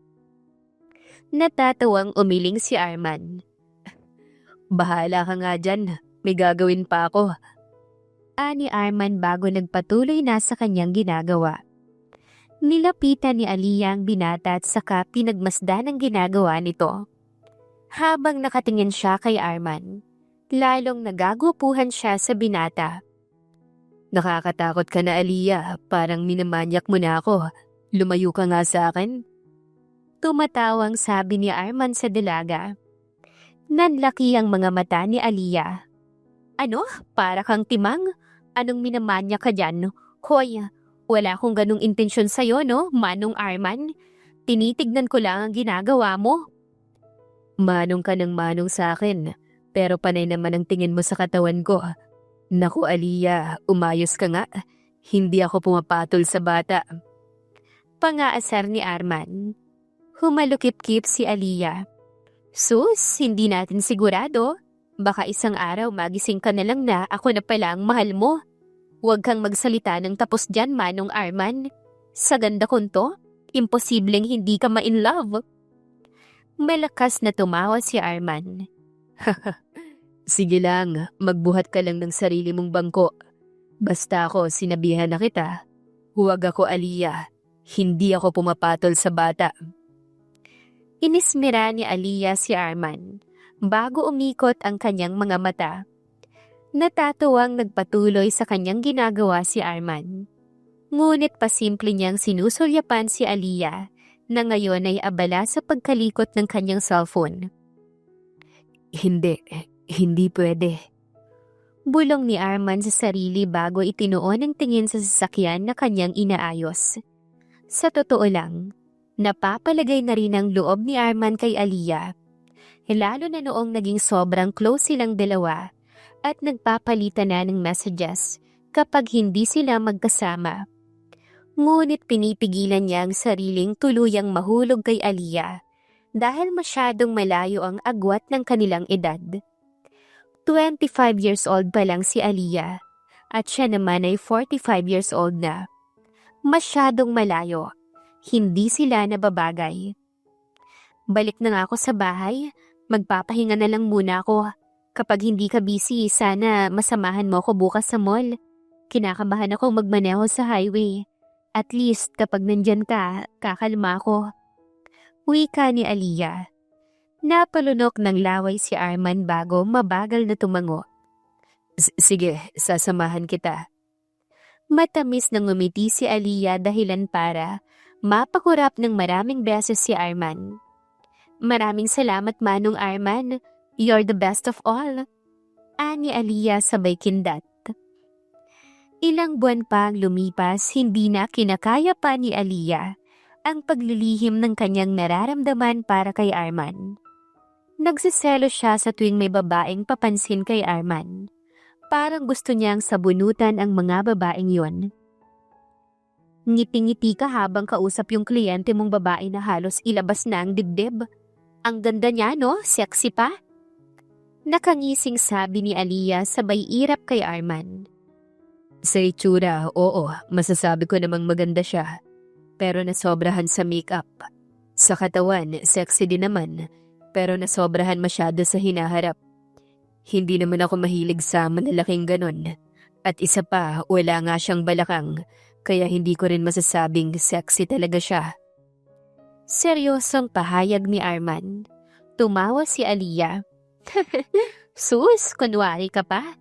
Natatawang umiling si Arman. Bahala ka nga dyan, may gagawin pa ako. Ani Arman bago nagpatuloy na sa kanyang ginagawa. Nilapitan ni Aliyah ang binata at saka pinagmasdan ang ginagawa nito. Habang nakatingin siya kay Arman, lalong nagagupuhan siya sa binata. Nakakatakot ka na, Aliyah, parang minamanyak mo na ako. Lumayo ka nga sa akin. Tumatawang sabi ni Arman sa dalaga. Nanlaki ang mga mata ni Aliyah. Ano? Para kang timang? Anong minamanyak ka dyan? Hoy, wala akong ganung intensyon sa'yo, no, Manong Arman? Tinitignan ko lang ang ginagawa mo. Manong ka ng manong sa akin, pero panay naman ang tingin mo sa katawan ko. Naku, Aliyah, umayos ka nga. Hindi ako pumapatol sa bata. Pangaasar ni Arman. Humalukip-kip si Aliyah. Sus, hindi natin sigurado. Baka isang araw magising ka na lang na ako na pala ang mahal mo. Huwag kang magsalita ng tapos dyan, Manong Arman. Sa ganda kong to, imposibleng hindi ka ma-in love. Malakas na tumawa si Arman. Sige lang, magbuhat ka lang ng sarili mong bangko. Basta ako, sinabihan na kita. Huwag ako, Aliyah. Hindi ako pumapatol sa bata. Inismira ni Aliyah si Arman bago umikot ang kanyang mga mata. Natatuwang nagpatuloy sa kanyang ginagawa si Arman. Ngunit pasimple niyang sinusulyapan si Aliyah na ngayon ay abala sa pagkalikot ng kanyang cellphone.
Hindi pwede.
Bulong ni Arman sa sarili bago itinuon ang tingin sa sasakyan na kanyang inaayos. Sa totoo lang, napapalagay na rin ang loob ni Arman kay Aliyah, lalo na noong naging sobrang close silang dalawa at nagpapalitan na ng messages kapag hindi sila magkasama. Ngunit pinipigilan niya ang sariling tuluyang mahulog kay Aliyah dahil masyadong malayo ang agwat ng kanilang edad. 25 years old pa lang si Aliyah at siya naman ay 45 years old na. Masyadong malayo. Hindi sila nababagay. Balik na nga ako sa bahay. Magpapahinga na lang muna ako. Kapag hindi ka busy, sana masamahan mo ako bukas sa mall. Kinakabahan akong magmaneho sa highway. At least kapag nandyan ka, kakalma ako. Wika ni Aliyah. Napalunok ng laway si Arman bago mabagal na tumango.
Sige, sasamahan kita.
Matamis na ngumiti si Aliyah dahilan para mapakurap ng maraming beses si Arman. Maraming salamat Manong Arman. You're the best of all. Ani Aliyah sabay kindat. Ilang buwan pa ang lumipas, hindi na kinakaya pa ni Aliyah ang paglilihim ng kanyang nararamdaman para kay Arman. Nagsiselo siya sa tuwing may babaeng papansin kay Arman. Parang gusto niyang sabunutan ang mga babaeng yon. Ngiti-ngiti ka habang kausap yung kliyente mong babae na halos ilabas na ang dibdib. Ang ganda niya, no? Sexy pa? Nakangising sabi ni Aliyah sabay irap kay Arman.
Sa itsura, oo, masasabi ko namang maganda siya. Pero nasobrahan sa makeup. Sa katawan, sexy din naman. Pero nasobrahan masyado sa hinaharap. Hindi naman ako mahilig sa malalaking ganon. At isa pa, wala nga siyang balakang. Kaya hindi ko rin masasabing sexy talaga siya.
Seryosong pahayag ni Arman. Tumawa si Aliyah. Sus, kunwari ka pa.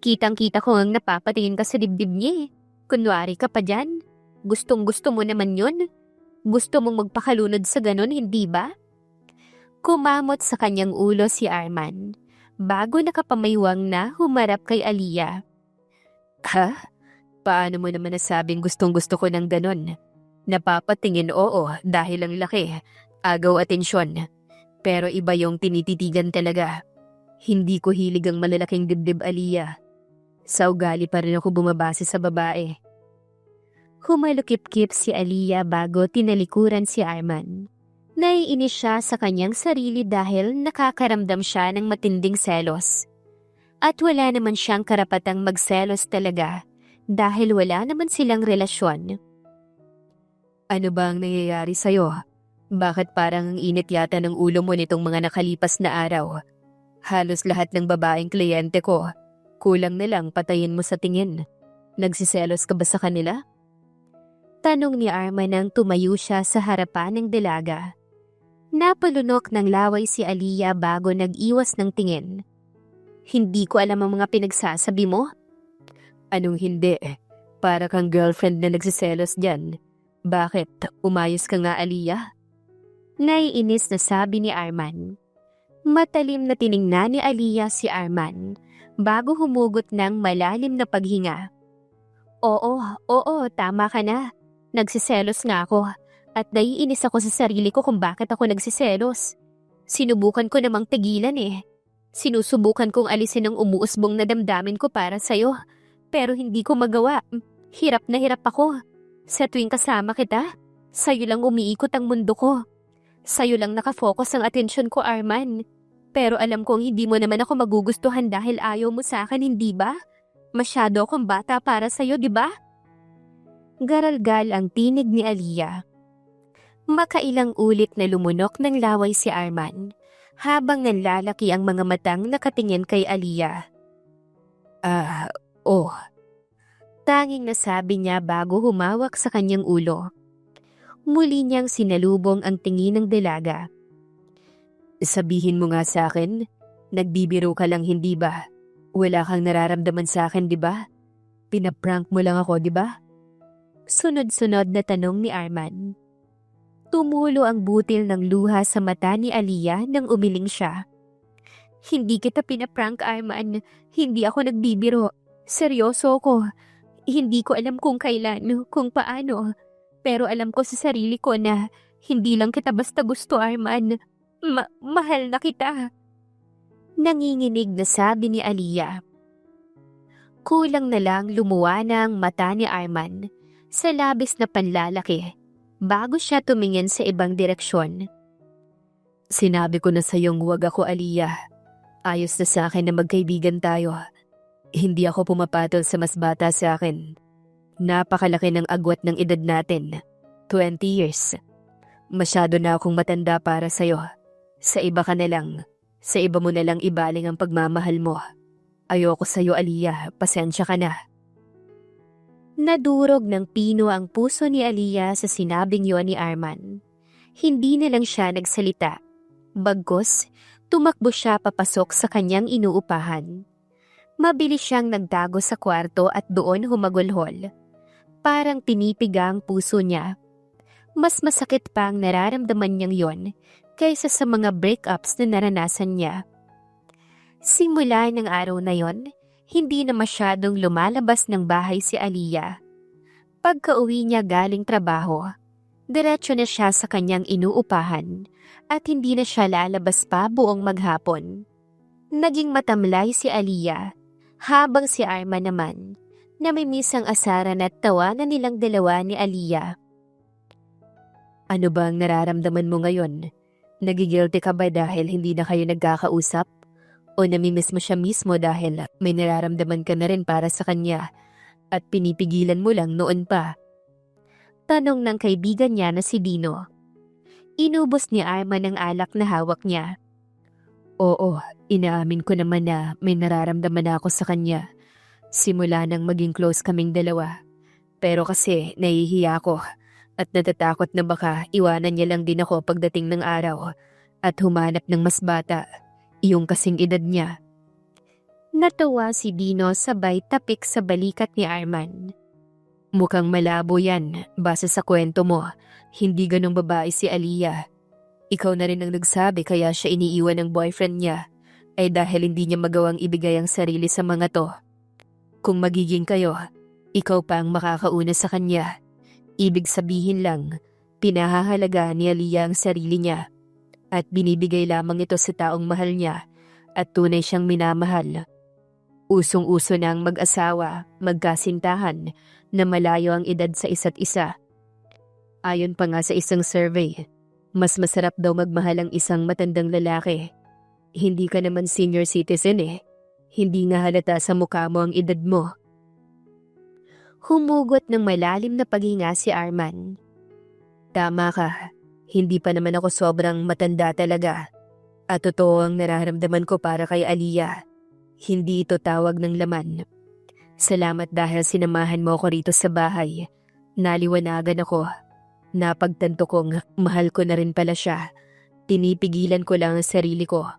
Kitang-kita ko ang napapatingin ka sa dibdib niya eh. Kunwari ka pa dyan. Gustong-gusto mo naman yun. Gusto mong magpakalunod sa ganon, hindi ba? Kumamot sa kanyang ulo si Arman bago nakapamaywang na humarap kay Aliyah.
Ha? Paano mo naman nasabing gustong-gusto ko ng ganon? Napapatingin oo dahil ang laki, agaw atensyon. Pero iba yung tinititigan talaga. Hindi ko hilig ang malalaking dibdib, Aliyah. Sa ugali pa rin ako bumabase sa babae.
Humalukip-kip si Aliyah bago tinalikuran si Arman. Naiinis siya sa kanyang sarili dahil nakakaramdam siya ng matinding selos. At wala naman siyang karapatang magselos talaga dahil wala naman silang relasyon.
Ano ba ang nangyayari sa'yo? Bakit parang ang init yata ng ulo mo nitong mga nakalipas na araw? Halos lahat ng babaeng kliyente ko. Kulang na lang patayin mo sa tingin. Nagsiselos ka ba sa kanila?
Tanong ni Arman nang tumayo siya sa harapan ng dalaga. Napalunok ng laway si Aliyah bago nag-iwas ng tingin. Hindi ko alam ang mga pinagsasabi mo.
Anong hindi? Para kang girlfriend na nagsiselos dyan. Bakit? Umayos ka nga, Aliyah?
Naiinis na sabi ni Arman. Matalim na tiningnan ni Aliyah si Arman bago humugot ng malalim na paghinga. Oo, tama ka na. Nagsiselos nga ako at naiinis ako sa sarili ko kung bakit ako nagsiselos. Sinubukan ko namang tigilan eh. Sinusubukan kong alisin ang umuusbong na damdamin ko para sa'yo. Pero hindi ko magawa. Hirap na hirap ako. Sa tuwing kasama kita, sa'yo lang umiikot ang mundo ko. Sa'yo lang nakafocus ang atensyon ko, Arman. Pero alam kong hindi mo naman ako magugustuhan dahil ayaw mo sa akin, hindi ba? Masyado akong bata para sa'yo, di ba? Garalgal ang tinig ni Aliyah. Makailang ulit na lumunok ng laway si Arman habang nanlalaki ang mga matang nakatingin kay Aliyah.
Oh.
Tanging nasabi niya bago humawak sa kanyang ulo. Muli niyang sinalubong ang tingin ng dalaga.
Sabihin mo nga sa akin, nagbibiro ka lang hindi ba? Wala kang nararamdaman sa akin di ba? Pinaprank mo lang ako di ba?
Sunod-sunod na tanong ni Arman. Tumulo ang butil ng luha sa mata ni Aliyah nang umiling siya. Hindi kita pinaprank, Arman. Hindi ako nagbibiro. Seryoso ako. Hindi ko alam kung kailan, kung paano. Pero alam ko sa sarili ko na hindi lang kita basta gusto, Arman. Mahal na kita. Nanginginig na sabi ni Aliyah. Kulang na lang lumuwa na ang mata ni Arman sa labis na panlalaki bago siya tumingin sa ibang direksyon.
Sinabi ko na sa iyong huwag ako, Aliyah. Ayos na sa akin na magkaibigan tayo. Hindi ako pumapatol sa mas bata sa akin. Napakalaki ng agwat ng edad natin. 20 years. Masyado na akong matanda para sa'yo. Sa iba ka na lang. Sa iba mo na lang ibaling ang pagmamahal mo. Ayoko sa'yo, Aliyah. Pasensya ka na.
Nadurog ng pino ang puso ni Aliyah sa sinabing yon ni Arman. Hindi na lang siya nagsalita. Bagkus, tumakbo siya papasok sa kanyang inuupahan. Mabilis siyang nagtago sa kwarto at doon humagulhol. Parang tinipig ang puso niya. Mas masakit pa ang nararamdaman niyang yon kaysa sa mga breakups na naranasan niya. Simula ng araw na yon, hindi na masyadong lumalabas ng bahay si Aliyah. Pagka-uwi niya galing trabaho, diretso na siya sa kanyang inuupahan at hindi na siya lalabas pa buong maghapon. Naging matamlay si Aliyah, habang si Arman naman, namimiss ang asaran at tawanan nilang dalawa ni Aliyah.
Ano ba ang nararamdaman mo ngayon? Nagigilty ka ba dahil hindi na kayo nagkakausap? O namimiss mo siya mismo dahil may nararamdaman ka na rin para sa kanya at pinipigilan mo lang noon pa?
Tanong ng kaibigan niya na si Dino. Inubos ni Arman ang alak na hawak niya.
Oo, inaamin ko naman na may nararamdaman na ako sa kanya. Simula nang maging close kaming dalawa. Pero kasi nahihiya ako at natatakot na baka iwanan niya lang din ako pagdating ng araw at humanap ng mas bata, yung kasing edad niya.
Natawa si Dino sabay tapik sa balikat ni Arman.
Mukhang malabo yan, base sa kwento mo. Hindi ganong babae si Aliyah. Ikaw na rin ang nagsabi kaya siya iniiwan ng boyfriend niya ay dahil hindi niya magawang ibigay ang sarili sa mga to. Kung magiging kayo, ikaw pa ang makakauna sa kanya. Ibig sabihin lang, pinahahalaga ni Aliyah ang sarili niya at binibigay lamang ito sa taong mahal niya at tunay siyang minamahal. Usong-uso na ang mag-asawa, magkasintahan na malayo ang edad sa isa't isa. Ayon pa nga sa isang survey, mas masarap daw magmahal ang isang matandang lalaki. Hindi ka naman senior citizen eh. Hindi nga halata sa mukha mo ang edad mo.
Humugot ng malalim na paghinga si Arman.
Tama ka. Hindi pa naman ako sobrang matanda talaga. At totoo ang nararamdaman ko para kay Aliyah. Hindi ito tawag ng laman. Salamat dahil sinamahan mo ako rito sa bahay. Naliwanagan ako. Napagtanto kong mahal ko na rin pala siya. Tinipigilan ko lang ang sarili ko.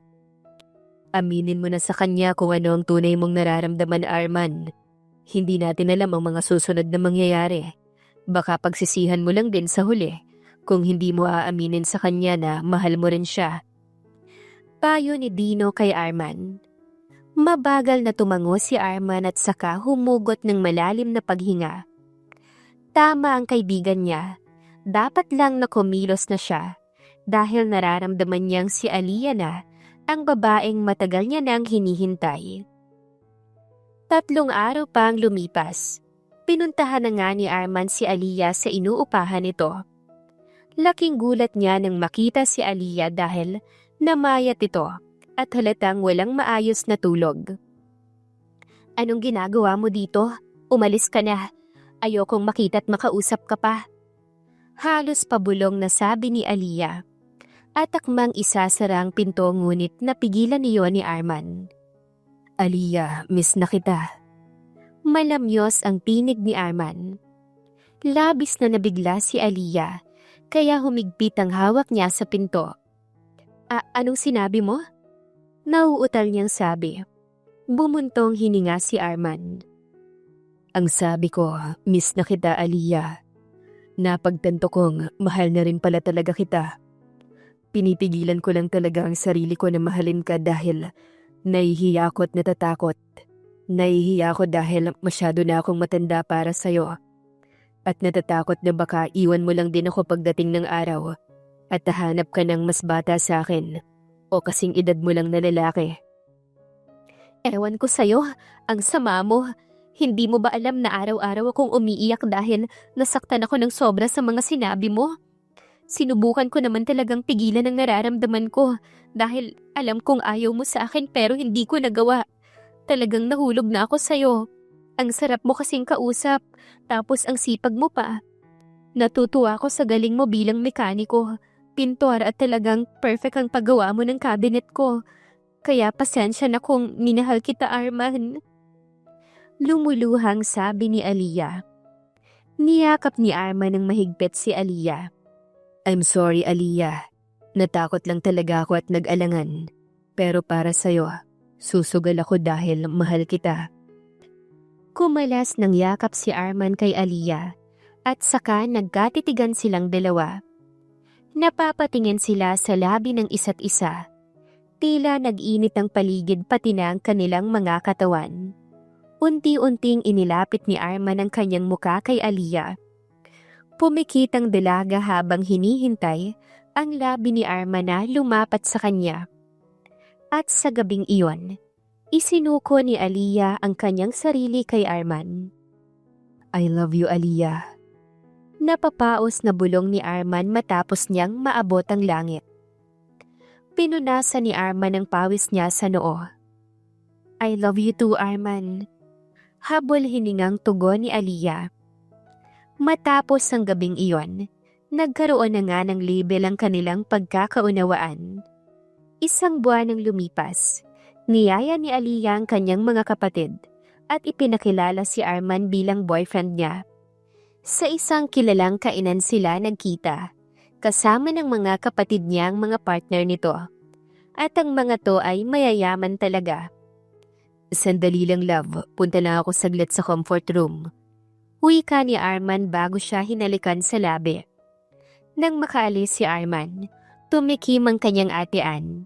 Aminin mo na sa kanya kung ano ang tunay mong nararamdaman, Arman. Hindi natin alam ang mga susunod na mangyayari. Baka pagsisihan mo lang din sa huli kung hindi mo aaminin sa kanya na mahal mo rin siya.
Payo ni Dino kay Arman. Mabagal na tumango si Arman at saka humugot ng malalim na paghinga. Tama ang kaibigan niya. Dapat lang na kumilos na siya dahil nararamdaman niyang si Aliyah na ang babaeng matagal niya nang hinihintay. 3 araw pa ang lumipas. Pinuntahan na nga ni Arman si Aliyah sa inuupahan nito. Laking gulat niya nang makita si Aliyah dahil namayat ito at halatang walang maayos na tulog. Anong ginagawa mo dito? Umalis ka na. Ayokong makita at makausap ka pa. Halos pabulong na sabi ni Aliyah. At akmang isasara ang pinto ngunit napigilan niyo ni Arman.
Aliyah, miss na kita.
Malamyos ang tinig ni Arman. Labis na nabigla si Aliyah, kaya humigpit ang hawak niya sa pinto. Anong sinabi mo? Nauutal niyang sabi. Bumuntong hininga si Arman.
Ang sabi ko, miss na kita, Aliyah. Napagtanto kong mahal na rin pala talaga kita. Pinipigilan ko lang talaga ang sarili ko na mahalin ka dahil nahihiya ako at natatakot. Nahihiya ako dahil masyado na akong matanda para sa'yo. At natatakot na baka iwan mo lang din ako pagdating ng araw at hahanap ka ng mas bata sa akin o kasing edad mo lang na lalaki.
Ewan ko sa'yo, ang sama mo. Hindi mo ba alam na araw-araw akong umiiyak dahil nasaktan ako ng sobra sa mga sinabi mo? Sinubukan ko naman talagang pigilan ang nararamdaman ko dahil alam kong ayaw mo sa akin pero hindi ko nagawa. Talagang nahulog na ako sa'yo. Ang sarap mo kasing kausap, tapos ang sipag mo pa. Natutuwa ako sa galing mo bilang mekaniko, pintor at talagang perfect ang paggawa mo ng cabinet ko. Kaya pasensya na kung minahal kita, Arman. Lumuluhang sabi ni Aliyah. Niyakap ni Arman ng mahigpit si Aliyah.
I'm sorry, Aliyah. Natakot lang talaga ako at nag-alangan. Pero para sa'yo, susugal ako dahil mahal kita.
Kumalas ng yakap si Arman kay Aliyah at saka nagkatitigan silang dalawa. Napapatingin sila sa labi ng isa't isa. Tila nag-init ang paligid pati na ang kanilang mga katawan. Unti-unting inilapit ni Arman ang kanyang muka kay Aliyah. Pumikit ang dalaga habang hinihintay ang labi ni Arman na lumapat sa kanya. At sa gabing iyon, isinuko ni Aliyah ang kanyang sarili kay Arman.
I love you, Aliyah.
Napapaos na bulong ni Arman matapos niyang maabot ang langit. Pinunasan ni Arman ang pawis niya sa noo. I love you too, Arman. Habol hiningang tugon ni Aliyah. Matapos ang gabing iyon, nagkaroon na nga ng label ang kanilang pagkakaunawaan. Isang buwan ang lumipas. Niyaya ni Aliyah ang kanyang mga kapatid at ipinakilala si Arman bilang boyfriend niya. Sa isang kilalang kainan sila nagkita, kasama ng mga kapatid niya ang mga partner nito. At ang mga to ay mayayaman talaga.
Sandali lang, love. Punta na ako saglit sa comfort room.
Wika ni Arman bago siya hinalikan sa labi. Nang makaalis si Arman, tumikim ang kanyang atean.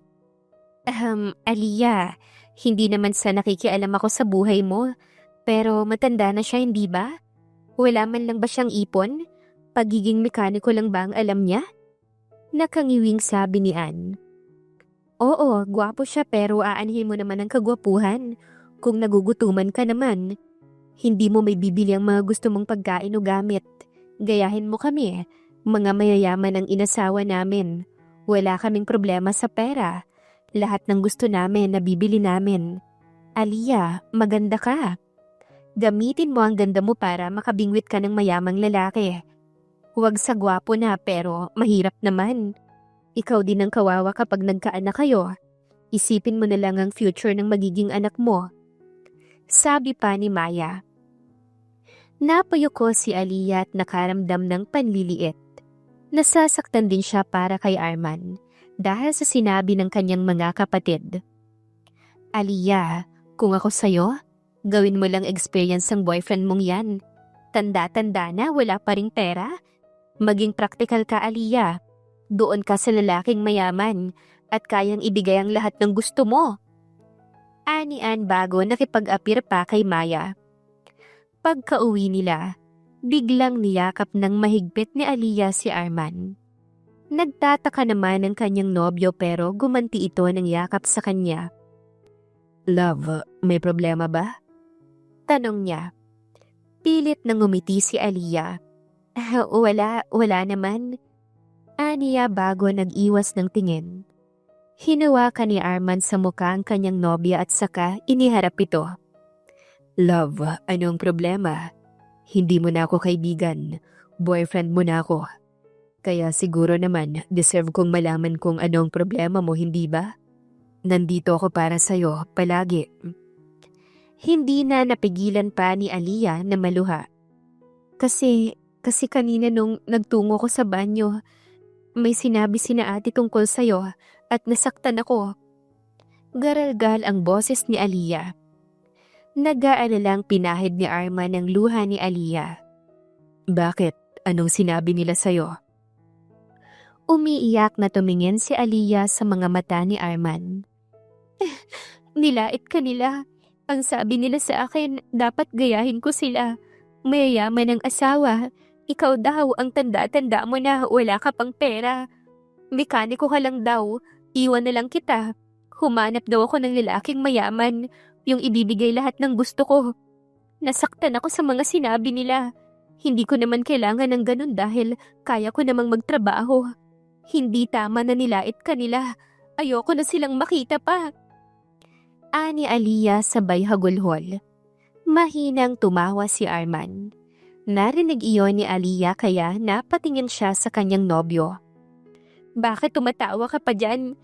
Aliyah, hindi naman sa nakikialam ako sa buhay mo, pero matanda na siya, hindi ba? Wala man lang ba siyang ipon? Pagiging mekaniko lang ba ang alam niya? Nakangiwing sabi ni Ann. Oo, gwapo siya pero aanhin mo naman ang kagwapuhan. Kung nagugutuman ka naman, hindi mo may bibili ang mga gusto mong pagkain o gamit. Gayahin mo kami, mga mayayaman ang inasawa namin. Wala kaming problema sa pera. Lahat ng gusto namin nabibili namin. Aliyah, maganda ka. Gamitin mo ang ganda mo para makabingwit ka ng mayamang lalaki. Huwag sa gwapo na pero mahirap naman. Ikaw din ang kawawa kapag nagkaanak kayo. Isipin mo na lang ang future ng magiging anak mo. Sabi pa ni Maya. Napayuko si Aliyah at nakaramdam ng panliliit. Nasasaktan din siya para kay Arman dahil sa sinabi ng kanyang mga kapatid. Aliyah, kung ako sa'yo, gawin mo lang experience ang boyfriend mong yan. Tanda-tanda na, wala pa ring pera. Maging practical ka, Aliyah. Doon ka sa lalaking mayaman at kayang ibigay ang lahat ng gusto mo. Ani-an bago nakipag-apir pa kay Maya. Pagka-uwi nila, biglang niyakap ng mahigpit ni Aliyah si Arman. Nagtataka naman ang kanyang nobyo pero gumanti ito ng yakap sa kanya.
Love, may problema ba?
Tanong niya. Pilit na ngumiti si Aliyah. Wala naman. Aniya bago nag-iwas ng tingin. Hinawakan ni Arman sa mukha ang kanyang nobya at saka iniharap ito.
Love, anong problema? Hindi mo na ako kaibigan. Boyfriend mo na ako. Kaya siguro naman deserve kong malaman kung anong problema mo, hindi ba? Nandito ako para sa'yo, palagi.
Hindi na napigilan pa ni Aliyah na maluha. Kasi kanina nung nagtungo ko sa banyo, may sinabi sina ate tungkol sa'yo at nasaktan ako. Garalgal ang boses ni Aliyah. Nag-aalalang pinahid ni Arman ang luha ni Aliyah.
Bakit? Anong sinabi nila sa'yo?
Umiiyak na tumingin si Aliyah sa mga mata ni Arman. Nilait ka nila. Ang sabi nila sa akin, dapat gayahin ko sila. Mayayaman ang asawa. Ikaw daw ang tanda-tanda mo na wala ka pang pera. Mekaniko ka lang daw. Iwan na lang kita. Humanap daw ako ng lalaking mayaman. Yung ibibigay lahat ng gusto ko. Nasaktan ako sa mga sinabi nila. Hindi ko naman kailangan ng ganun dahil kaya ko namang magtrabaho. Hindi tama na nilait ka nila. Ayoko na silang makita pa. Ani Aliyah sabay hagulhol. Mahinang tumawa si Arman. Narinig iyon ni Aliyah kaya napatingin siya sa kanyang nobyo. Bakit tumatawa ka pa dyan?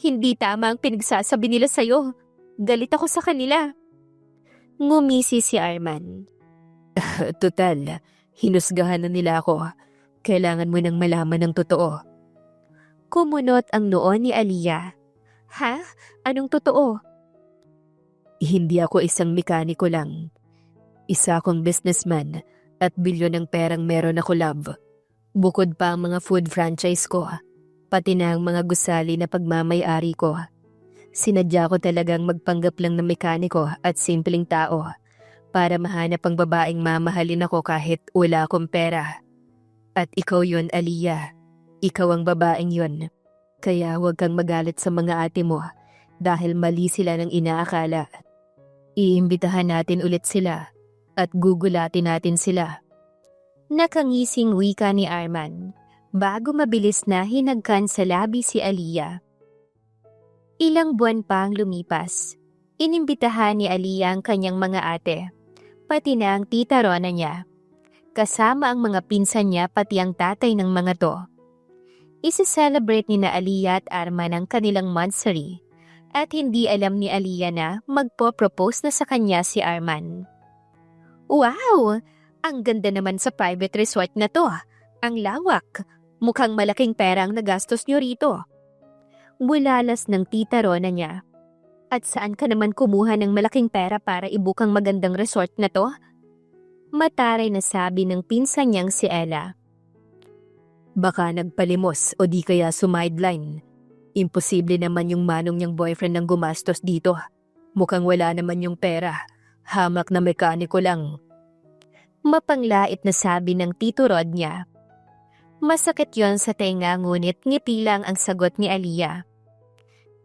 Hindi tama ang pinagsasabi nila sa'yo. Galit ako sa kanila. Ngumisi si Arman.
Total, hinusgahan na nila ako. Kailangan mo nang malaman ng totoo.
Kumunot ang noo ni Aliyah. Ha? Anong totoo?
Hindi ako isang mekaniko lang. Isa akong businessman at bilyon ng perang meron ako, love. Bukod pa ang mga food franchise ko, pati na ang mga gusali na pagmamay-ari ko. Sinadya ko talagang magpanggap lang ng mekaniko at simpleng tao para mahanap ang babaeng mamahalin ako kahit wala akong pera. At ikaw yun, Aliyah. Ikaw ang babaeng yun. Kaya huwag kang magalit sa mga ate mo dahil mali sila ng inaakala. Iimbitahan natin ulit sila at gugulatin natin sila.
Nakangising wika ni Arman bago mabilis na hinagkan sa labi si Aliyah. Ilang buwan pang lumipas. Inimbitahan ni Aliyah ang kanyang mga ate, pati na ang tita Rona niya. Kasama ang mga pinsan niya pati ang tatay ng mga to. Isi-celebrate ni na Aliyah at Arman ang kanilang monthsary at hindi alam ni Aliyah na magpo-propose na sa kanya si Arman. Wow! Ang ganda naman sa private resort na to. Ang lawak. Mukhang malaking pera ang nagastos niyo rito. Bulalas ng tita Rona niya. At saan ka naman kumuha ng malaking pera para ibukang magandang resort na to? Mataray na sabi ng pinsan niyang si Ella.
Baka nagpalimos o di kaya sumideline. Imposible naman yung manong niyang boyfriend ang gumastos dito. Mukhang wala naman yung pera. Hamak na mekaniko lang.
Mapanglait na sabi ng tito Rod niya. Masakit yon sa tenga ngunit ngiti lang ang sagot ni Aliyah.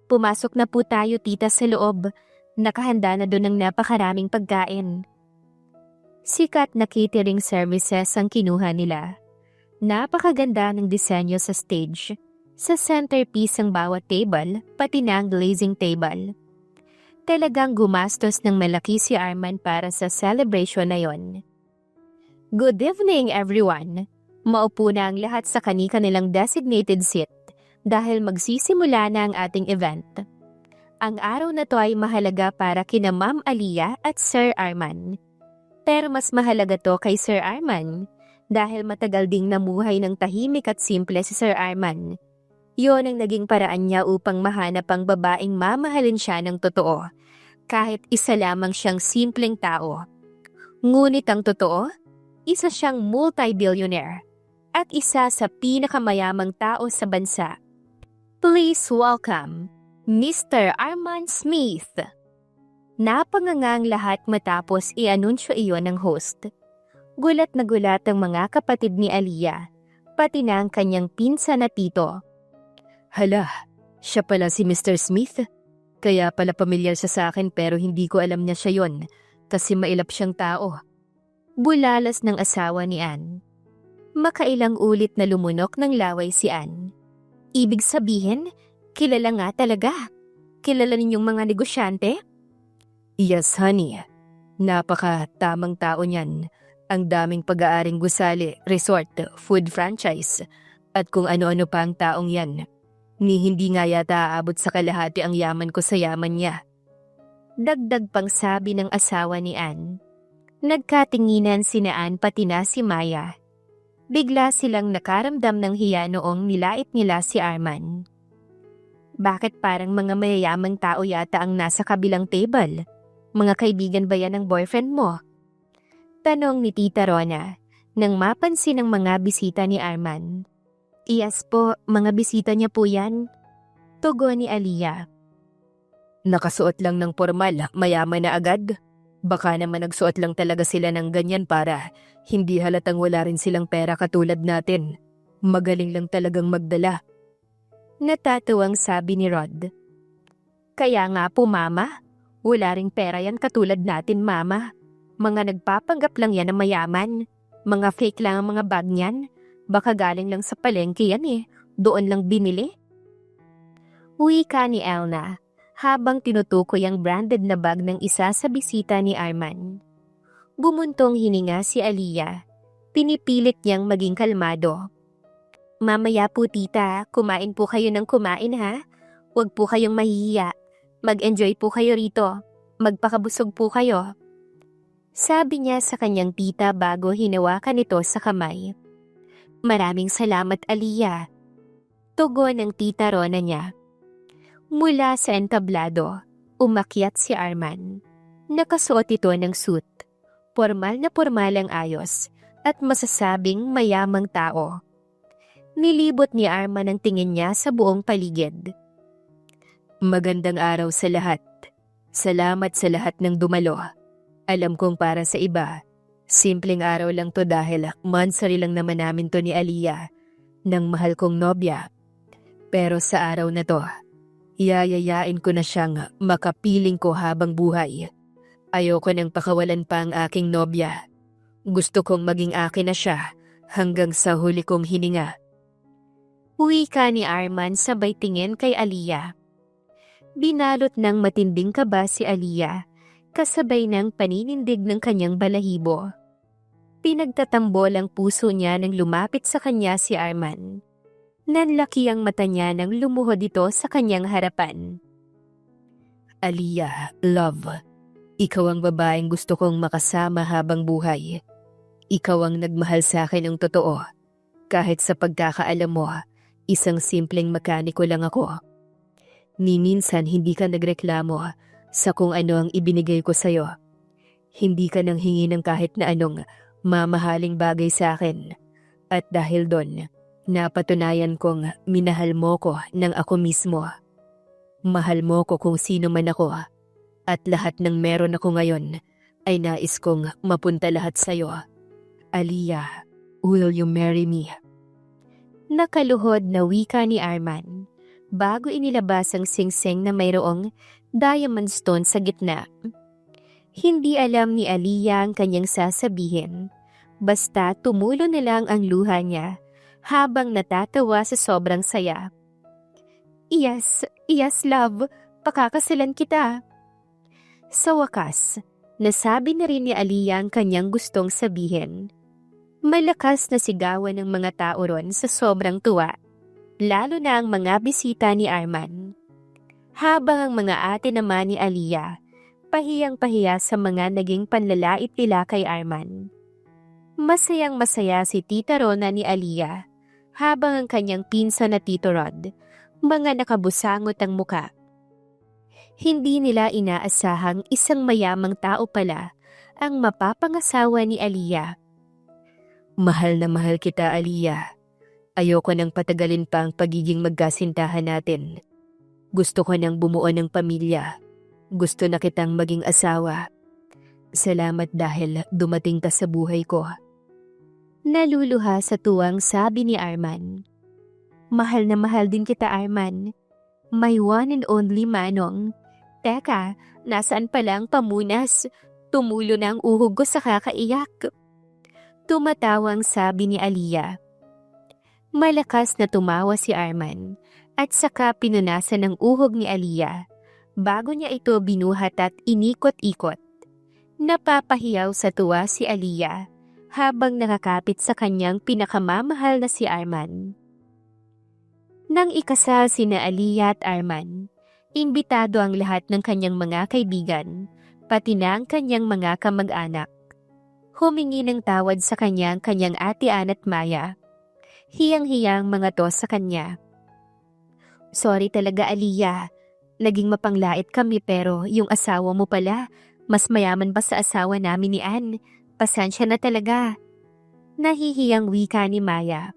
Pumasok na po tayo tita sa loob. Nakahanda na doon ng napakaraming pagkain. Sikat na catering services ang kinuha nila. Napakaganda ng disenyo sa stage. Sa centerpiece ang bawat table, pati na ang glazing table. Talagang gumastos ng malaki si Arman para sa celebration na yon. Good evening everyone! Maupo na ang lahat sa kani-kanilang designated seat dahil magsisimula na ang ating event. Ang araw na to ay mahalaga para kina Ma'am Aliyah at Sir Arman. Pero mas mahalaga to kay Sir Arman dahil matagal ding namuhay ng tahimik at simple si Sir Arman. Yon ang naging paraan niya upang mahanap ang babaeng mamahalin siya ng totoo, kahit isa lamang siyang simpleng tao. Ngunit ang totoo, isa siyang multi-billionaire at isa sa pinakamayamang tao sa bansa. Please welcome, Mr. Arman Smith. Napangangang lahat matapos i-anunsyo iyon ng host. Gulat na gulat ang mga kapatid ni Aliyah, pati na ang kanyang pinsan na tito.
Hala, siya pala si Mr. Smith? Kaya pala pamilyar siya sa akin pero hindi ko alam niya siya yon kasi mailap siyang tao.
Bulalas ng asawa ni Ann. Makailang ulit na lumunok ng laway si Ann. Ibig sabihin, kilala nga talaga. Kilala ninyong mga negosyante?
Yes, honey. Napaka-tamang tao niyan. Ang daming pag-aaring gusali, resort, food franchise, at kung ano-ano pa ang taong yan. Ni hindi nga yata aabot sa kalahati ang yaman ko sa yaman niya.
Dagdag pang sabi ng asawa ni Ann. Nagkatinginan sina Ann pati na si Maya. Bigla silang nakaramdam ng hiya noong nilait nila si Arman. Bakit parang mga mayayamang tao yata ang nasa kabilang table? Mga kaibigan ba yan ng boyfriend mo? Tanong ni Tita Rona. nang mapansin ng mga bisita ni Arman. Yes po, mga bisita niya po yan. Tugon ni Aliyah.
Nakasuot lang ng formal, mayaman na agad. Baka naman nagsuot lang talaga sila ng ganyan para hindi halatang wala rin silang pera katulad natin. Magaling lang talagang magdala.
Natatuwang sabi ni Rod. Kaya nga po mama, wala ring pera yan katulad natin mama. Mga nagpapanggap lang yan na mayaman. Mga fake lang ang mga bag niyan. Baka galing lang sa palengke yan eh. Doon lang binili. Wika ni Elna habang tinutukoy ang branded na bag ng isa sa bisita ni Arman. Bumuntong hininga si Aliyah. Pinipilit niyang maging kalmado. Mamaya po tita, kumain po kayo ng kumain ha. Huwag po kayong mahihiya. Mag-enjoy po kayo rito. Magpakabusog po kayo. Sabi niya sa kanyang tita bago hinawakan ito sa kamay. Maraming salamat Aliyah. Tugon ng tita Rona niya. Mula sa entablado, umakyat si Arman. Nakasuot ito ng suit. Formal na formal ang ayos at masasabing mayamang tao. Nilibot ni Arman ang tingin niya sa buong paligid.
Magandang araw sa lahat. Salamat sa lahat ng dumalo. Alam kong para sa iba, simpleng araw lang to dahil monthsary lang naman namin to ni Aliyah, ng mahal kong nobya. Pero sa araw na to, yayayain ko na siyang makapiling ko habang buhay. Ayoko nang pakawalan pa ang aking nobya. Gusto kong maging akin na siya hanggang sa huli kong hininga.
Wika ni Arman sabay tingin kay Aliyah. Binalot ng matinding kaba si Aliyah, kasabay ng paninindig ng kanyang balahibo. Pinagtatambol ang puso niya nang lumapit sa kanya si Arman. Nanlaki ang mata niya nang lumuhod ito sa kanyang harapan.
Aliyah, love, ikaw ang babaeng gusto kong makasama habang buhay. Ikaw ang nagmahal sa akin ng totoo. Kahit sa pagkakaalam mo, isang simpleng mekaniko lang ako. Ni minsan hindi ka nagreklamo sa kung ano ang ibinigay ko sa'yo. Hindi ka nang hingi ng kahit na anong mamahaling bagay sa akin. At dahil doon, napatunayan kong minahal mo ko ng ako mismo. Mahal mo ko kung sino man ako. At lahat ng meron ako ngayon ay nais kong mapunta lahat sa'yo. Aliyah, will you marry me?
Nakaluhod na wika ni Arman bago inilabas ang singsing na mayroong diamond stone sa gitna. Hindi alam ni Aliyah ang kanyang sasabihin. Basta tumulo na lang ang luha niya habang natatawa sa sobrang saya. Yes, love. Pakakasalan kita. Sa wakas, nasabi na rin ni Aliyah ang kanyang gustong sabihin. Malakas na sigawan ng mga tao ron sa sobrang tuwa, lalo na ang mga bisita ni Arman. Habang ang mga ate naman ni Aliyah, pahiyang-pahiya sa mga naging panlalait nila kay Arman. Masayang-masaya si Tita Rona ni Aliyah, habang ang kanyang pinsan na Tito Rod, mga nakabusangot ang muka. Hindi nila inaasahang isang mayamang tao pala ang mapapangasawa ni Aliyah.
Mahal na mahal kita, Aliyah. Ayoko nang patagalin pa ang pagiging magkasintahan natin. Gusto ko nang bumuo ng pamilya. Gusto na kitang maging asawa. Salamat dahil dumating ka sa buhay ko.
Naluluha sa tuwang sabi ni Arman. Mahal na mahal din kita, Arman. My one and only manong. Teka, nasaan pala ang pamunas? Tumulo na ang uhog ko sa kakaiyak. Tumatawang sabi ni Aliyah. Malakas na tumawa si Arman at saka pinunasan ng uhog ni Aliyah bago niya ito binuhat at inikot-ikot. Napapahiyaw sa tuwa si Aliyah habang nakakapit sa kanyang pinakamamahal na si Arman. Nang ikasal sina Aliyah at Arman, imbitado ang lahat ng kanyang mga kaibigan, pati na ang kanyang mga kamag-anak. Humingi ng tawad sa kanyang ate Ann at Maya. Hiyang-hiyang mga to sa kanya. Sorry talaga Aliyah, naging mapanglait kami pero yung asawa mo pala, mas mayaman pa sa asawa namin ni Ann. Pasensya na talaga. Nahihiyang wika ni Maya.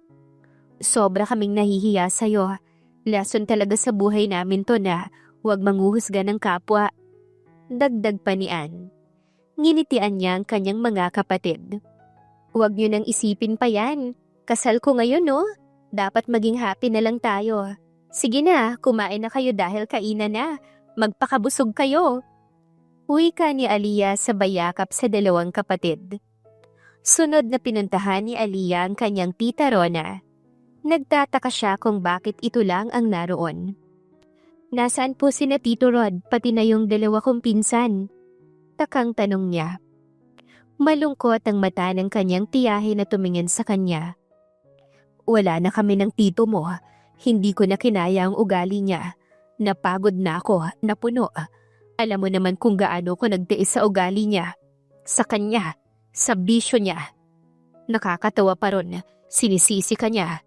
Sobra kaming nahihiya sa'yo. Lason talaga sa buhay namin to na huwag manghuhusga ng kapwa. Dagdag pa ni Ann. Nginitian niya ang kanyang mga kapatid. Huwag niyo nang isipin pa yan. Kasal ko ngayon, no? Dapat maging happy na lang tayo. Sige na, kumain na kayo dahil kainan na. Magpakabusog kayo. Wika ni Aliyah sa bayakap sa dalawang kapatid. Sunod na pinuntahan ni Aliyah ang kanyang tita Rona. Nagtataka siya kung bakit ito lang ang naroon. Nasaan po sina Tito Rod pati na yung dalawa kong pinsan? Takang tanong niya. Malungkot ang mata ng kanyang tiyahe na tumingin sa kanya. Wala na kami ng tito mo. Hindi ko na kinaya ang ugali niya. Napagod na ako, napuno. Alam mo naman kung gaano ko nagtiis sa ugali niya. Sa kanya, sa bisyo niya. Nakakatawa pa ron, sinisisi ka niya.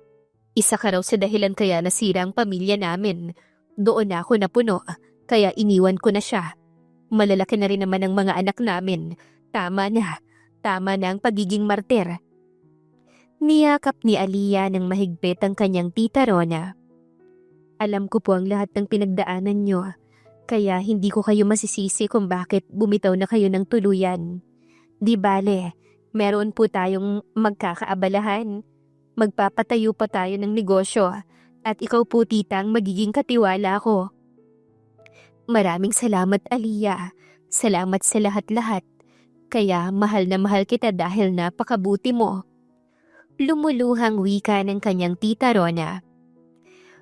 Isa ka raw sa dahilan kaya nasira ang pamilya namin. Doon na ako napuno, kaya iniwan ko na siya. Malalaki na rin naman ang mga anak namin. Tama na ang pagiging martir. Niyakap ni Aliyah ng mahigpit ang kanyang tita Rona. Alam ko po ang lahat ng pinagdaanan niyo, kaya hindi ko kayo masisisi kung bakit bumitaw na kayo ng tuluyan. Di bale, meron po tayong magkakaabalahan. Magpapatayo pa tayo ng negosyo at ikaw po tita ang magiging katiwala ko. Maraming salamat Aliyah. Salamat sa lahat-lahat. Kaya mahal na mahal kita dahil napakabuti mo. Lumuluhang wika ng kanyang tita Rona.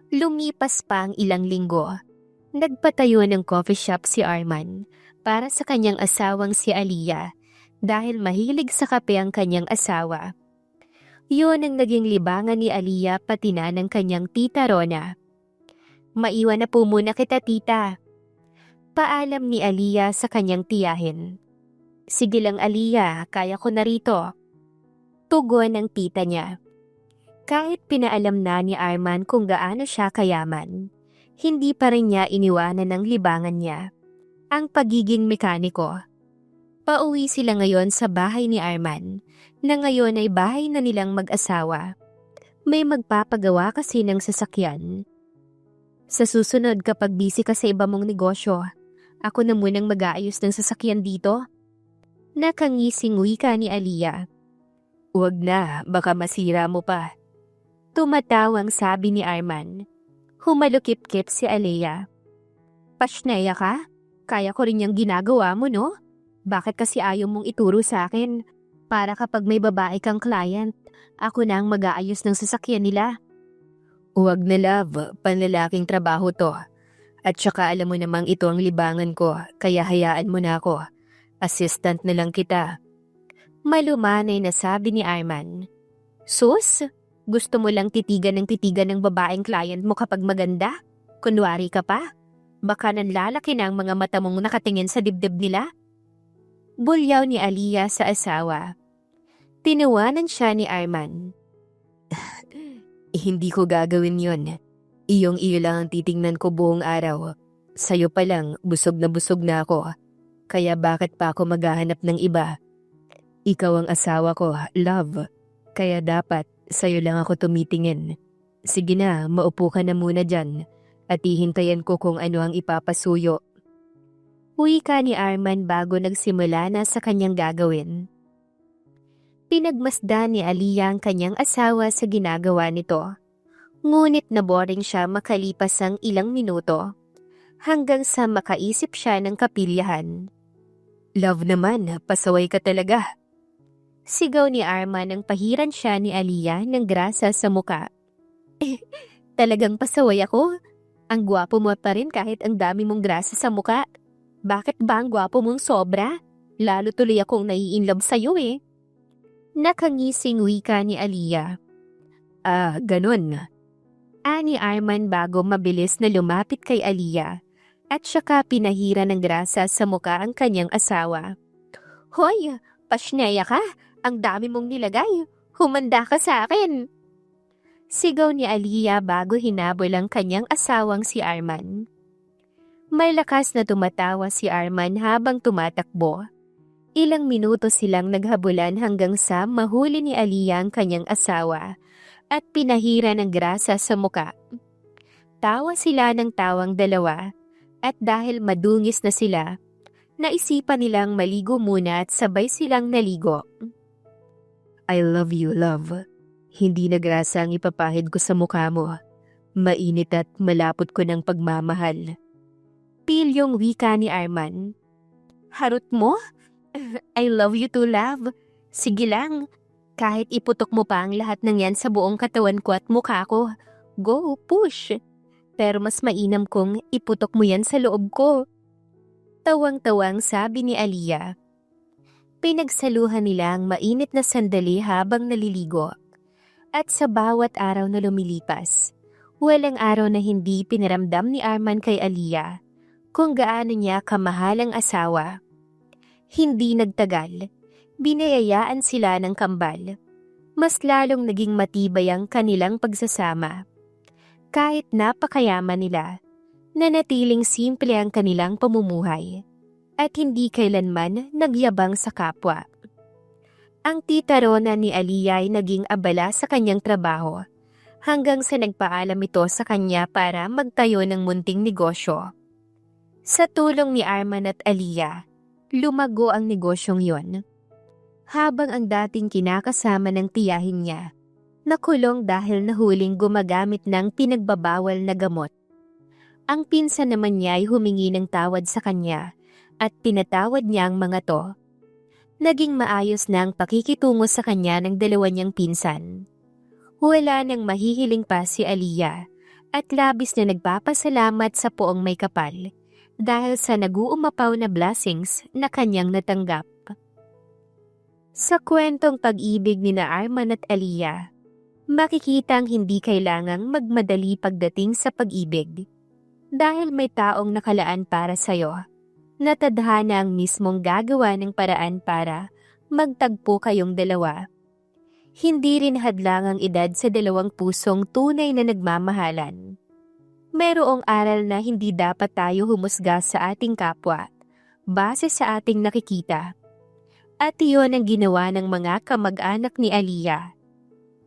Lumipas pa ang ilang linggo. Nagpatayo ng coffee shop si Arman para sa kanyang asawang si Aliyah dahil mahilig sa kape ang kanyang asawa. Yun ang naging libangan ni Aliyah pati na ng kanyang tita Rona. Maiwan na po muna kita tita. Paalam ni Aliyah sa kanyang tiyahin. Sige lang Aliyah, kaya ko na rito. Tugon ng tita niya. Kahit pinaalam na ni Arman kung gaano siya kayaman, hindi pa rin niya iniwanan ng libangan niya. Ang pagiging mekaniko. Pauwi sila ngayon sa bahay ni Arman, na ngayon ay bahay na nilang mag-asawa. May magpapagawa kasi ng sasakyan. Sa susunod kapag busy ka sa iba mong negosyo, ako na munang mag-aayos ng sasakyan dito. Nakangising wika ni Aliyah. Huwag na, baka masira mo pa. Tumatawang sabi ni Arman. Humalukip-kip si Aliyah. Pasneya ka? Kaya ko rin yung ginagawa mo, no? Bakit kasi ayaw mong ituro sa akin? Para kapag may babae kang client, ako na ang mag-aayos ng sasakyan nila. Huwag na love, panlalaking trabaho to. At saka alam mo namang ito ang libangan ko, kaya hayaan mo na ako. Assistant na lang kita. Malumanay na sabi ni Arman. Sus, gusto mo lang titigan ng babaeng client mo kapag maganda? Kunwari ka pa? Baka nanlalaki na ang mga mata mong nakatingin sa dibdib nila? Bulyaw ni Aliyah sa asawa. Tinawanan siya ni Arman. Hindi ko gagawin yon. Iyong-iyo lang ang titingnan ko buong araw. Sa'yo pa lang, busog na ako. Kaya bakit pa ako maghahanap ng iba? Ikaw ang asawa ko, love. Kaya dapat sa'yo lang ako tumitingin. Sige na, maupo ka na muna dyan. At hihintayin ko kung ano ang ipapasuyo. Wika ni Arman bago nagsimula na sa kanyang gagawin. Pinagmasdan ni Aliyah ang kanyang asawa sa ginagawa nito. Ngunit naboring siya makalipas ang ilang minuto. Hanggang sa makaisip siya ng kapilyahan. Love naman, pasaway ka talaga. Sigaw ni Arman nang pahiran siya ni Aliyah ng grasa sa muka. Talagang pasaway ako? Ang gwapo mo pa rin kahit ang dami mong grasa sa muka. Bakit ba ang gwapo mong sobra? Lalo tuloy akong nai-inlove sa'yo eh. Nakangising wika ni Aliyah. Ganun. Ani Arman bago mabilis na lumapit kay Aliyah at saka pinahira ng grasa sa muka ang kanyang asawa. Hoy, pasneya ka? Ang dami mong nilagay. Humanda ka sa akin. Sigaw ni Aliyah bago hinabol ang kanyang asawang si Arman. May lakas na tumatawa si Arman habang tumatakbo. Ilang minuto silang naghabulan hanggang sa mahuli ni Aliyah ang kanyang asawa at pinahira ng grasa sa muka. Tawa sila ng tawang dalawa at dahil madungis na sila, naisipan nilang maligo muna at sabay silang naligo.
I love you, love. Hindi na grasa ang ipapahid ko sa mukha mo. Mainit at malapot ko ng pagmamahal.
Pilyong wika ni Arman. Harot mo? I love you too, love. Sige lang. Kahit iputok mo pa ang lahat ng yan sa buong katawan ko at mukha ko. Go, push. Pero mas mainam kung iputok mo yan sa loob ko. Tawang-tawang sabi ni Aliyah. Pinagsaluhan nila ang mainit na sandali habang naliligo. At sa bawat araw na lumilipas, walang araw na hindi pinaramdam ni Arman kay Aliyah kung gaano niya kamahal ang asawa. Hindi nagtagal, binayayaan sila ng kambal. Mas lalong naging matibay ang kanilang pagsasama. Kahit napakayaman nila, nanatiling simple ang kanilang pamumuhay at hindi kailanman nagyabang sa kapwa. Ang tita Rona ni Aliyah ay naging abala sa kanyang trabaho hanggang sa nagpaalam ito sa kanya para magtayo ng munting negosyo. Sa tulong ni Arman at Aliyah, lumago ang negosyong yon. Habang ang dating kinakasama ng tiyahin niya, nakulong dahil nahuling gumagamit ng pinagbabawal na gamot. Ang pinsan naman niya ay humingi ng tawad sa kanya at pinatawad niya ang mga to. Naging maayos na ang pakikitungo sa kanya ng dalawa niyang pinsan. Wala nang mahihiling pa si Aliyah at labis na nagpapasalamat sa poong may kapal dahil sa nag-uumapaw na blessings na kanyang natanggap. Sa kwentong pag-ibig ni na Arman at Aliyah, makikita ang hindi kailangang magmadali pagdating sa pag-ibig. Dahil may taong nakalaan para sa'yo, na tadhana ang mismong gagawa ng paraan para magtagpo kayong dalawa. Hindi rin hadlang ang edad sa dalawang pusong tunay na nagmamahalan. Mayroong aral na hindi dapat tayo humusga sa ating kapwa, base sa ating nakikita. At iyon ang ginawa ng mga kamag-anak ni Aliyah.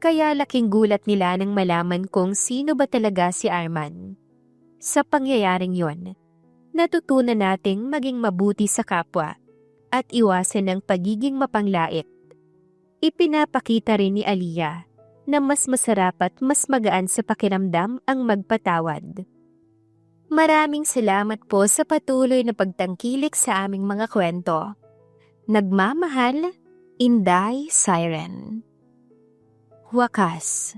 Kaya laking gulat nila nang malaman kung sino ba talaga si Arman. Sa pangyayaring yon, natutunan nating maging mabuti sa kapwa at iwasan ang pagiging mapanglait. Ipinapakita rin ni Aliyah na mas masarap at mas magaan sa pakiramdam ang magpatawad. Maraming salamat po sa patuloy na pagtangkilik sa aming mga kwento. Nagmamahal, Inday Siren. Wakas.